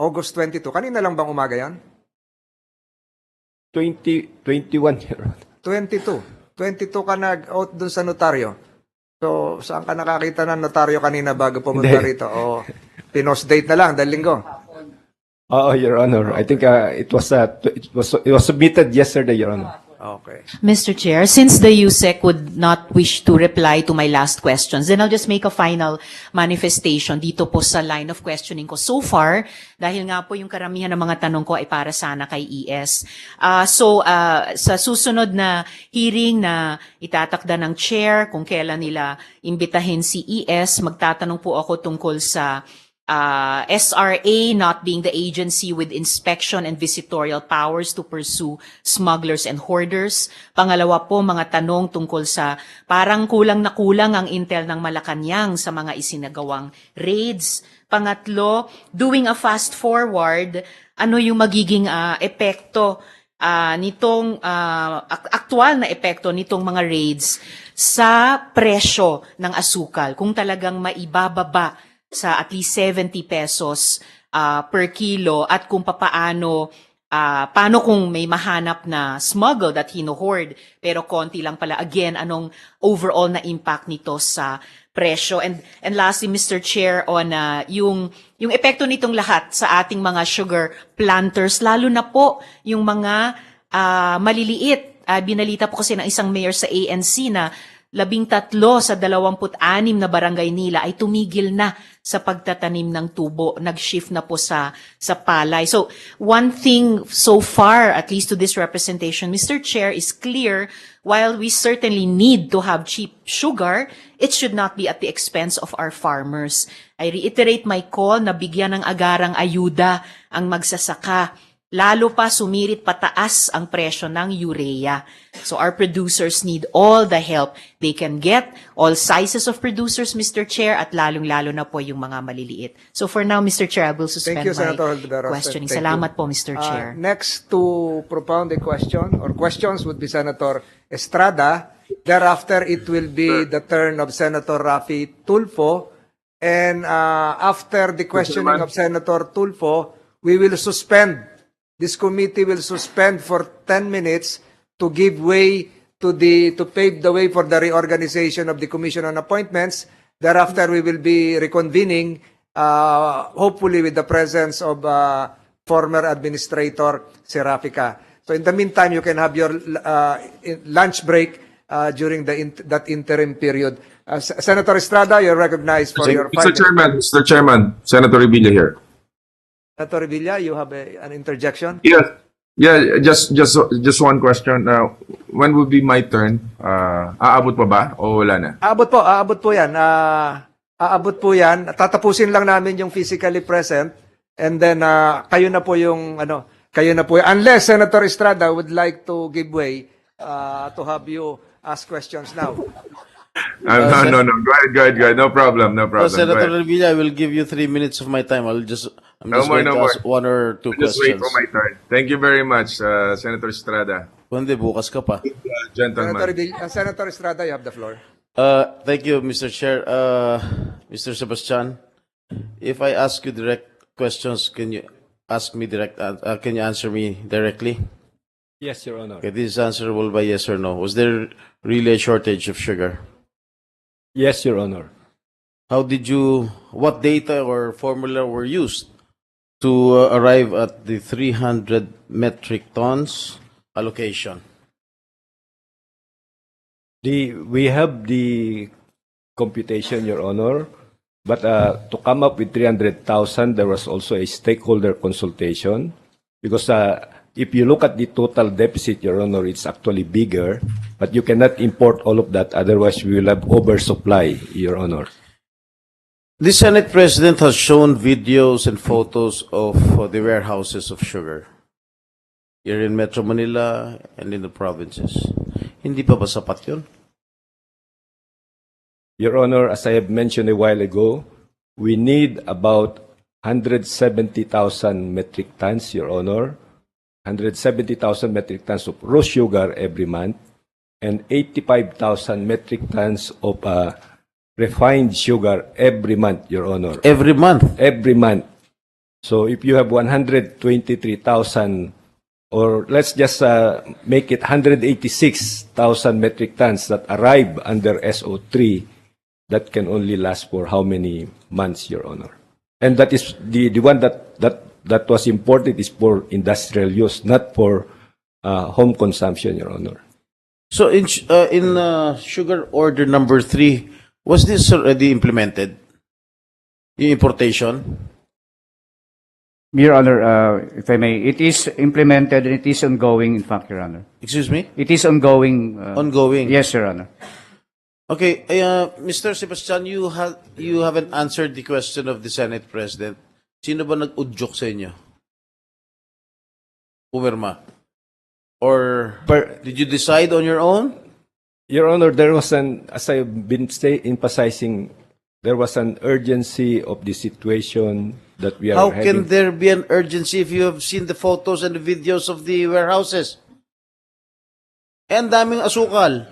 August 22. Kanina lang bang umaga yan? 21, Your Honor. 22. 22 ka nag-out dun sa notaryo. So, saan ka nakakita ng notaryo kanina bago pumunta Hindi. rito? O, pinost date na lang, dahil linggo. Oh, Your Honor. I think it was submitted yesterday, Your Honor. Okay. Mr. Chair, since the USEC would not wish to reply to my last questions, then I'll just make a final manifestation dito po sa line of questioning ko. So far, dahil nga po yung karamihan ng mga tanong ko ay para sana kay ES. Sa susunod na hearing na itatakda ng chair, kung kailan nila imbitahin si ES, magtatanong po ako tungkol sa SRA not being the agency with inspection and visitorial powers to pursue smugglers and hoarders. Pangalawa po, mga tanong tungkol sa parang kulang na kulang ang intel ng Malacanang sa mga isinagawang raids. Pangatlo, doing a fast forward, ano yung magiging epekto nitong aktual na epekto nitong mga raids sa presyo ng asukal kung talagang maibababa sa at least 70 pesos per kilo at kung paano kung may mahanap na smuggled at hino-hoard pero konti lang pala, again, anong overall na impact nito sa presyo. And lastly, Mr. Chair, on yung epekto nitong lahat sa ating mga sugar planters, lalo na po yung mga maliliit. Binalita po kasi ng isang mayor sa ANC na 13 sa 26 na barangay nila ay tumigil na sa pagtatanim ng tubo. Nag-shift na po sa palay. So, one thing so far, at least to this representation, Mr. Chair, is clear, while we certainly need to have cheap sugar, it should not be at the expense of our farmers. I reiterate my call na bigyan ng agarang ayuda ang magsasaka. Lalo pa sumirit pataas ang presyo ng urea. So our producers need all the help they can get, all sizes of producers, Mr. Chair, at lalong-lalo na po yung mga maliliit. So for now, Mr. Chair, I will suspend Thank you, my Senator Aldebaran. questioning. Thank Salamat you. po, Mr. Chair. Next to propound a question or questions would be Senator Estrada. Thereafter, it will be the turn of Senator Rafi Tulfo. And after the questioning of Senator Tulfo, we will suspend. This committee will suspend for 10 minutes to give way to pave the way for the reorganization of the Commission on Appointments. Thereafter, we will be reconvening, hopefully with the presence of former Administrator Seraphica. So in the meantime, you can have your lunch break during that interim period. Senator Estrada, you're recognized for your 5 minutes. Mr. Chairman, Senator Revilla here. Senator Villa, you have an interjection? Yes. Yeah, just one question. When will be my turn? Aabot pa ba o wala na? Aabot po yan. Aabot po yan. Tatapusin lang namin yung physically present and then kayo na po yung unless Senator Estrada would like to give way to have you ask questions now. No. Go ahead. No problem. Senator Revilla, I will give you 3 minutes of my time. I'm just going to ask one or two Just wait questions. for my turn. Thank you very much, Senator Estrada. Kundi, bukas ka pa. Gentlemen. Senator Estrada, you have the floor. Thank you, Mr. Chair. Mr. Sebastian, if I ask you direct questions, can you can you answer me directly? Yes, Your Honor. Okay, this is answerable by yes or no. Was there really a shortage of sugar? Yes, Your Honor. What data or formula were used to arrive at the 300 metric tons allocation? We have the computation, Your Honor, but to come up with 300,000, there was also a stakeholder consultation because if you look at the total deficit, Your Honor, it's actually bigger, but you cannot import all of that, otherwise we will have oversupply, Your Honor. The Senate President has shown videos and photos of the warehouses of sugar here in Metro Manila and in the provinces. Hindi pa ba sapat yun? Your Honor, as I have mentioned a while ago, we need about 170,000 metric tons, Your Honor. 170,000 metric tons of raw sugar every month and 85,000 metric tons of refined sugar every month, Your Honor. Every month. Every month. So if you have 123,000, or let's just make it 186,000 metric tons that arrive under SO3, that can only last for how many months, Your Honor? And that is the one that was imported is for industrial use, not for home consumption, Your Honor. So in sugar order number 3, was this already implemented? Yung importation? Your Honor, if I may, it is implemented and it is ongoing, in fact, Your Honor. Excuse me? It is ongoing. Ongoing. Yes, Your Honor. Okay, Mr. Sebastian, you haven't answered the question of the Senate President. Sino ba nag-udyok sa inyo? Pumirma? Or did you decide on your own? Your Honor, there was as I've been emphasizing, there was an urgency of the situation that we are How having. can there be an urgency if you have seen the photos and the videos of the warehouses? And daming asukal.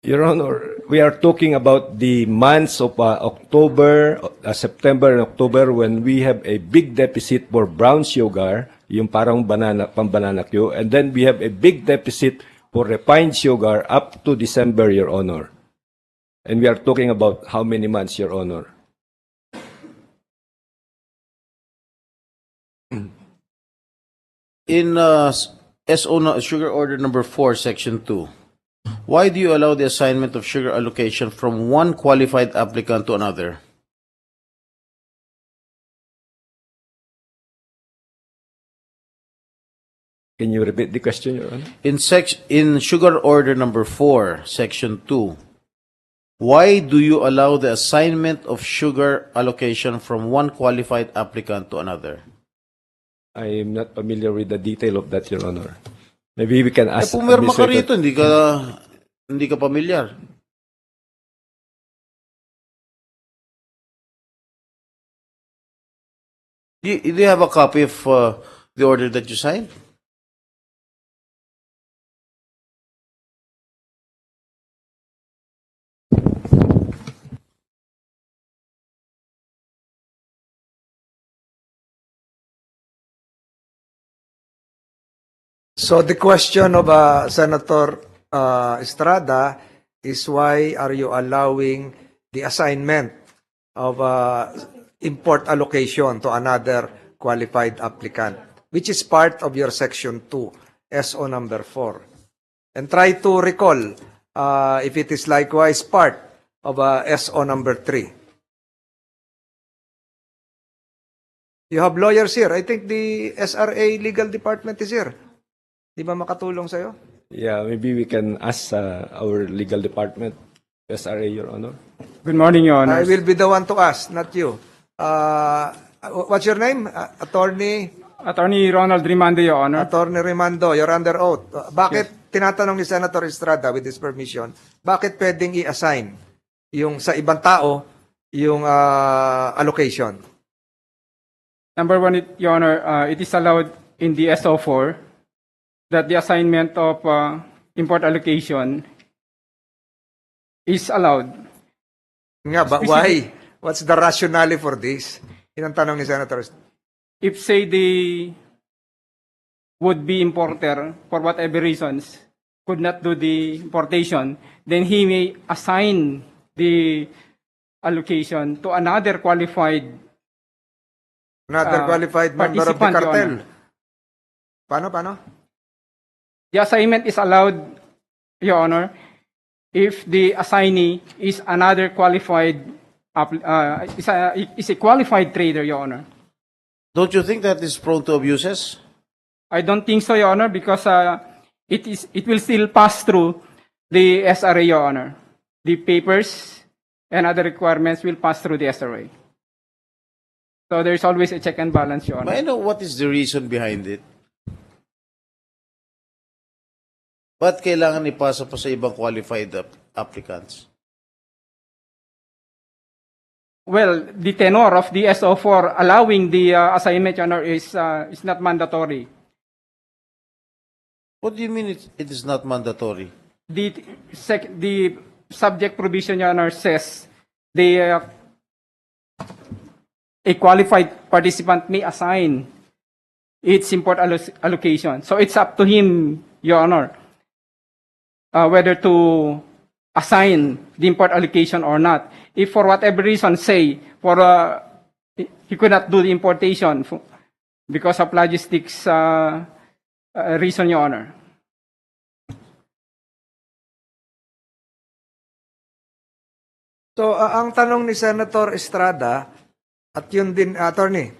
Your Honor, we are talking about the months of October, September and October when we have a big deficit for brown sugar, yung parang pambanana Q, and then we have a big deficit for refined sugar up to December, Your Honor. And we are talking about how many months, Your Honor? In sugar order number 4, section 2, why do you allow the assignment of sugar allocation from one qualified applicant to another? Can you repeat the question, Your Honor? In sugar order number 4, section 2, why do you allow the assignment of sugar allocation from one qualified applicant to another? I am not familiar with the detail of that, Your Honor. Maybe we can ask. Pumirma ka rito, hindi ka pamilyar. Do you have a copy of the order that you signed? So the question of Senator Estrada is why are you allowing the assignment of import allocation to another qualified applicant, which is part of your Section 2, SO number 4. And try to recall if it is likewise part of SO number 3. You have lawyers here. I think the SRA legal department is here. Di ba makatulong sa'yo? Yeah, maybe we can ask our legal department, SRA, Your Honor. Good morning, Your Honor. I will be the one to ask, not you. What's your name? Attorney Ronald Rimando, Your Honor. Attorney Rimando, you're under oath. Bakit, tinatanong ni Senator Estrada with his permission, bakit pwedeng i-assign yung sa ibang tao yung allocation? Number one, Your Honor, it is allowed in the SO4 that the assignment of import allocation is allowed. Nga ba, why? What's the rationale for this? Yun ang tanong ni Senator. If say the would-be importer, for whatever reasons, could not do the importation, then he may assign the allocation to another qualified Member of the participant, Your cartel. Honor. Paano? The assignment is allowed, Your Honor, if the assignee is another qualified, is a qualified trader, Your Honor. Don't you think that is prone to abuses? I don't think so, Your Honor, because it will still pass through the SRA, Your Honor. The papers and other requirements will pass through the SRA. So there is always a check and balance, Your Honor. May I know what is the reason behind it? Ba't kailangan ipasa pa sa ibang qualified applicants? Well, the tenor of the SO4 allowing the assignment, Your Honor, is not mandatory. What do you mean it is not mandatory? The subject provision, Your Honor, says the a qualified participant may assign its import allocation. So it's up to him, Your Honor, whether to assign the import allocation or not. If for whatever reason, say, he could not do the importation because of logistics reason, Your Honor. So, ang tanong ni Senator Estrada, at yun din, attorney,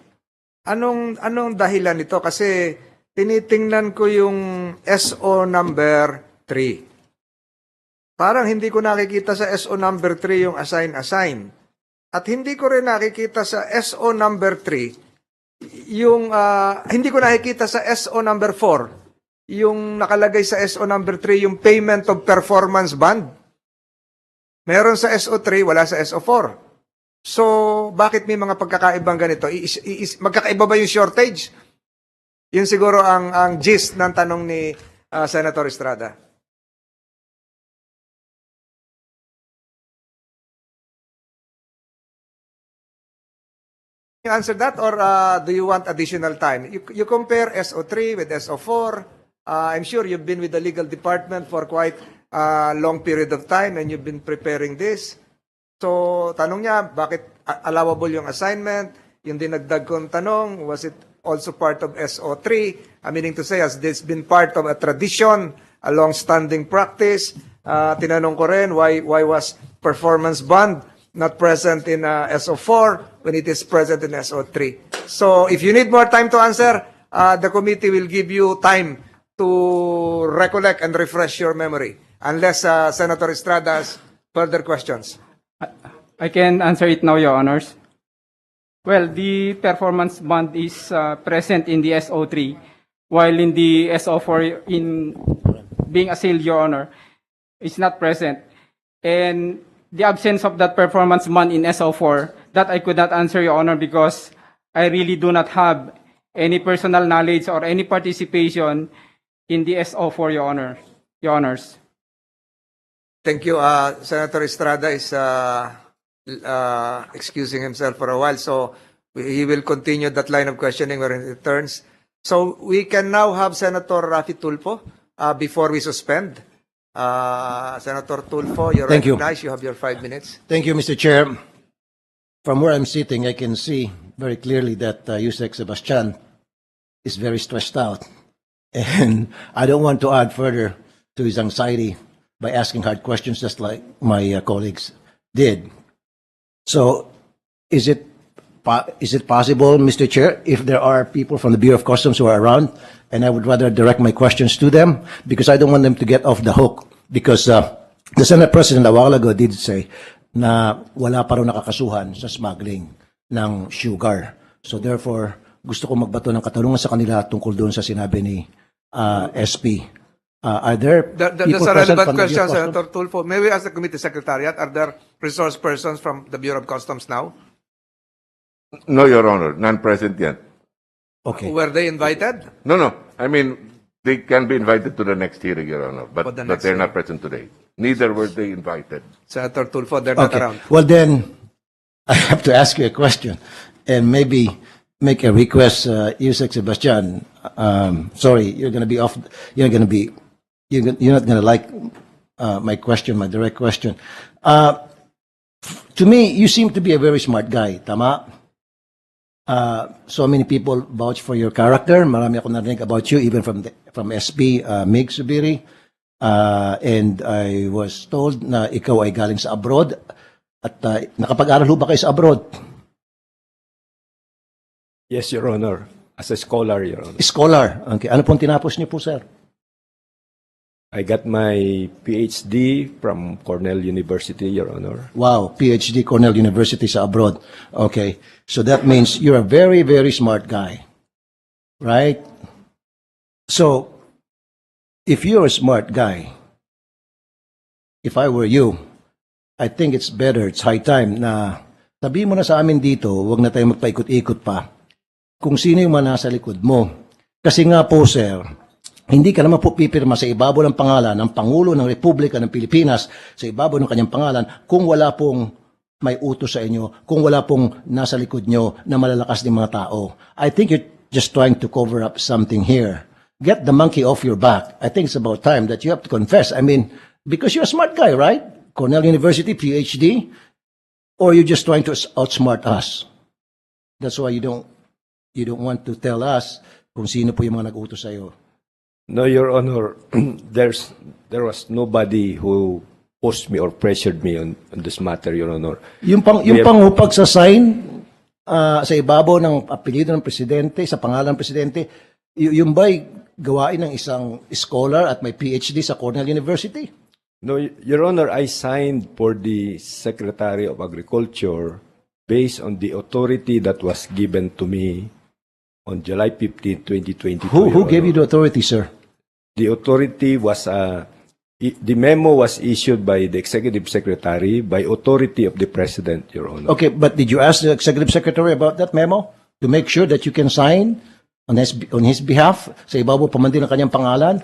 anong dahilan nito? Kasi tinitingnan ko yung SO number 3. Parang hindi ko nakikita sa SO number 3 yung assign. At hindi ko rin nakikita sa SO number 3 yung, hindi ko nakikita sa SO number 4 yung nakalagay sa SO number 3 yung payment of performance bond. Meron sa SO3, wala sa SO4. So, bakit may mga pagkakaibang ganito? Magkakaiba ba yung shortage? Yun siguro ang gist ng tanong ni Senator Estrada. You answer that or do you want additional time? You compare SO3 with SO4. I'm sure you've been with the legal department for quite long period of time and you've been preparing this. So, tanong niya, bakit allowable yung assignment? Yung dinagdag kong tanong, was it also part of SO3? Meaning to say, has this been part of a tradition, a long-standing practice? Tinanong ko rin, why was performance bond not present in SO4 when it is present in SO3? So, if you need more time to answer, the committee will give you time to recollect and refresh your memory. Unless Senator Estrada has further questions. I can answer it now, Your Honors. Well, the performance bond is present in the SO3, while in the SO4, in being assailed, Your Honor, is not present. And the absence of that performance bond in SO4, that I could not answer, Your Honor, because I really do not have any personal knowledge or any participation in the SO4, Your Honor, Your Honors. Thank you. Senator Estrada is excusing himself for a while, so he will continue that line of questioning when it returns. So we can now have Senator Rafi Tulfo before we suspend. Senator Tulfo, you're recognized. You have your 5 minutes. Thank you, Mr. Chair. From where I'm sitting, I can see very clearly that Yusek Sebastian is very stressed out. And I don't want to add further to his anxiety by asking hard questions just like my colleagues did. So, is it possible, Mr. Chair, if there are people from the Bureau of Customs who are around, and I would rather direct my questions to them, because I don't want them to get off the hook, because the Senate President a while ago did say na wala pa rin nakakasuhan sa smuggling ng sugar. So therefore, gusto ko magbato ng katanungan sa kanila tungkol doon sa sinabi ni SP. Are there That's a relevant question, Senator Tulfo. May we ask the committee secretariat, are there resource persons from the Bureau of Customs now? No, Your Honor, none present yet. Okay. Were they invited? No. I mean, they can be invited to the next hearing, Your Honor, but they're not present today. Neither were they invited. Senator Tulfo, they're not Okay. around. Well, then, I have to ask you a question and maybe make a request, Yusek Sebastian. Sorry, you're going to be off. You're not going to like my question, my direct question. To me, you seem to be a very smart guy, tama? So many people vouch for your character. Marami ako narinig about you, even from SP, Mig Subiri. And I was told na ikaw ay galing sa abroad. At nakapag-aral ho ba kayo sa abroad? Yes, Your Honor. As a scholar, Your Honor. Scholar. Okay. Ano pong tinapos niyo po, sir? I got my PhD from Cornell University, Your Honor. Wow, PhD, Cornell University sa abroad. Okay. So that means you're a very, very smart guy. Right? So, if you're a smart guy, if I were you, I think it's better, it's high time na sabihin mo na sa amin dito, huwag na tayo magpaikot-ikot pa, kung sino yung mga nasa likod mo. Kasi nga po, sir, hindi ka naman po pipirma sa ibabaw ng pangalan ng Pangulo ng Republika ng Pilipinas, sa ibabaw ng kanyang pangalan, kung wala pong may utos sa inyo, kung wala pong nasa likod nyo na malalakas ng mga tao. I think you're just trying to cover up something here. Get the monkey off your back. I think it's about time that you have to confess. I mean, because you're a smart guy, right? Cornell University, PhD, or you're just trying to outsmart us. That's why you don't want to tell us kung sino po yung mga nag-utos sa'yo. No, Your Honor, there was nobody who pushed me or pressured me on this matter, Your Honor. Yung pangupag sa sign sa ibabaw ng apelyido ng presidente, sa pangalan ng presidente, yung ba'y gawain ng isang scholar at may PhD sa Cornell University? No, Your Honor, I signed for the Secretary of Agriculture based on the authority that was given to me on July 15, 2022. Who gave you the authority, sir? The authority was, the memo was issued by the Executive Secretary by authority of the President, Your Honor. Okay, but did you ask the Executive Secretary about that memo to make sure that you can sign on his behalf sa ibabaw pa man din ng kanyang pangalan?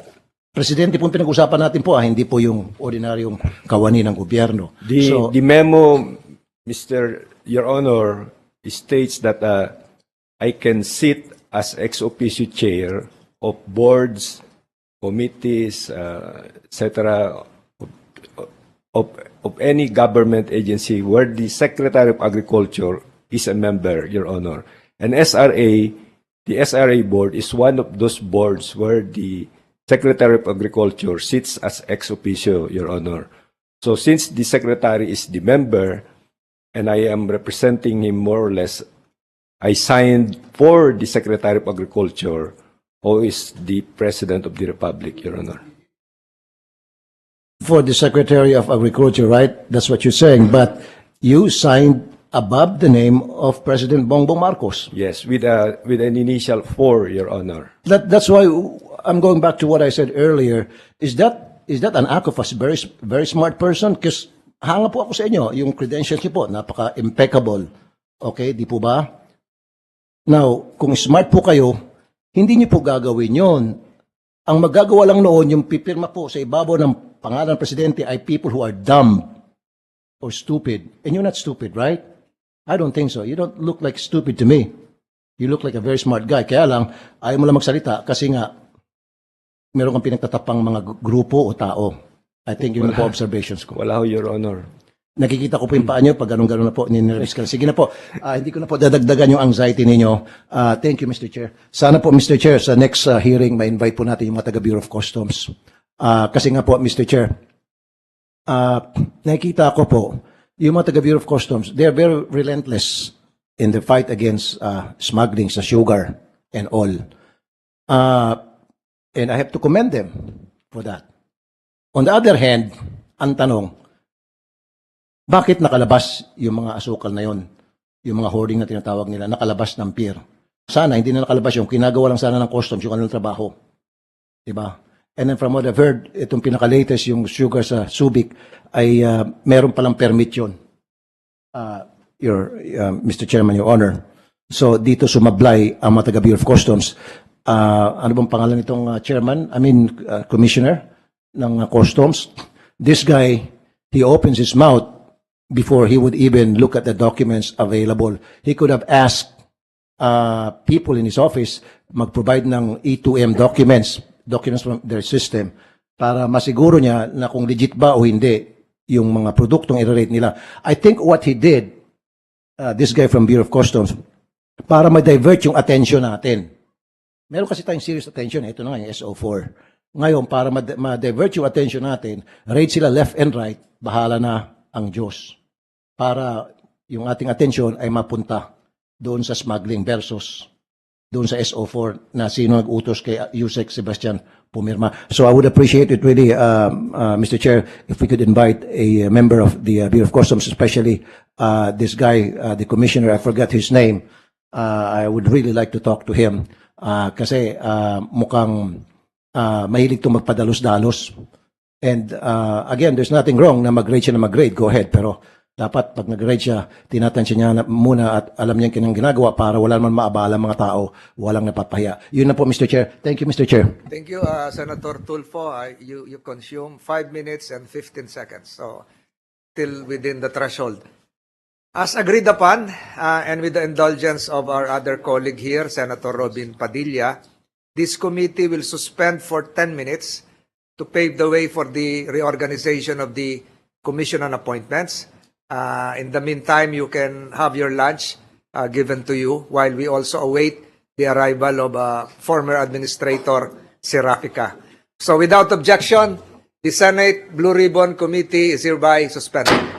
Presidente po pinag-usapan natin po, hindi po yung ordinaryong kawani ng gobyerno. The memo, Your Honor, states that I can sit as ex officio chair of boards, committees, etc., of any government agency where the Secretary of Agriculture is a member, Your Honor. And the SRA board is one of those boards where the Secretary of Agriculture sits as ex officio, Your Honor. So since the Secretary is the member, and I am representing him more or less, I signed for the Secretary of Agriculture, who is the President of the Republic, Your Honor. For the Secretary of Agriculture, right? That's what you're saying. But you signed above the name of President Bongbong Marcos. Yes, with an initial 4, Your Honor. That's why I'm going back to what I said earlier. Is that an act of a very smart person? Because hanga po ako sa inyo, yung credentials niyo po, napaka-impeccable. Okay, di po ba? Now, kung smart po kayo, hindi niyo po gagawin yon. Ang magagawa lang noon, yung pipirma po sa ibabaw ng pangalan ng presidente ay people who are dumb or stupid. And you're not stupid, right? I don't think so. You don't look like stupid to me. You look like a very smart guy. Kaya lang, ayaw mo lang magsalita kasi nga, meron kang pinagtatapang mga grupo o tao. I think yun po observations ko. Wala ho, Your Honor. Nakikita ko po yung paa nyo pag ganun-ganun na po, ninirelease ka. Sige na po, hindi ko na po dadagdagan yung anxiety ninyo. Thank you, Mr. Chair. Sana po, Mr. Chair, sa next hearing, ma-invite po natin yung mga taga-Bureau of Customs. Kasi nga po, Mr. Chair, nakikita ko po, yung mga taga-Bureau of Customs, they're very relentless in the fight against smuggling sa sugar and all. And I have to commend them for that. On the other hand, ang tanong, bakit nakalabas yung mga asukal na yon, yung mga hoarding na tinatawag nila, nakalabas ng pier? Sana, hindi na nakalabas yung kinagawa lang sana ng customs, yung kanilang trabaho. Diba? And then from what I've heard, itong pinaka-latest, yung sugar sa Subic, ay meron palang permit yun. Mr. Chairman, Your Honor. So, dito sumablay ang mga taga-Bureau of Customs. Ano bang pangalan nitong Commissioner ng Customs? This guy, he opens his mouth before he would even look at the documents available. He could have asked people in his office mag-provide ng E2M documents from their system para masiguro niya na kung legit ba o hindi yung mga produktong i-rate nila. I think what he did, this guy from Bureau of Customs, para ma-divert yung attention natin. Meron kasi tayong serious attention. Ito na nga yung SO4. Ngayon, para ma-divert yung attention natin, rate sila left and right, bahala na ang Diyos. Para yung ating attention ay mapunta doon sa smuggling versus doon sa SO4 na sino nag-utos kay Yusek Sebastian pumirma. So I would appreciate it really, Mr. Chair, if we could invite a member of the Bureau of Customs, especially this guy, the commissioner, I forgot his name. I would really like to talk to him kasi mukhang mahilig itong magpadalos-dalos. And again, there's nothing wrong na mag-grade siya na mag-grade. Go ahead. Pero Dapat pag nag-ride siya, tinatansya niya muna at alam niya kinang ginagawa para wala naman maabala mga tao, walang napapahiya. Yun na po, Mr. Chair. Thank you, Mr. Chair. Thank you, Senator Tulfo. You consume 5 minutes and 15 seconds, so still within the threshold. As agreed upon, and with the indulgence of our other colleague here, Senator Robin Padilla, this committee will suspend for 10 minutes to pave the way for the reorganization of the Commission on Appointments. In the meantime, you can have your lunch given to you while we also await the arrival of former Administrator Serafica. So without objection, the Senate Blue Ribbon Committee is hereby suspended.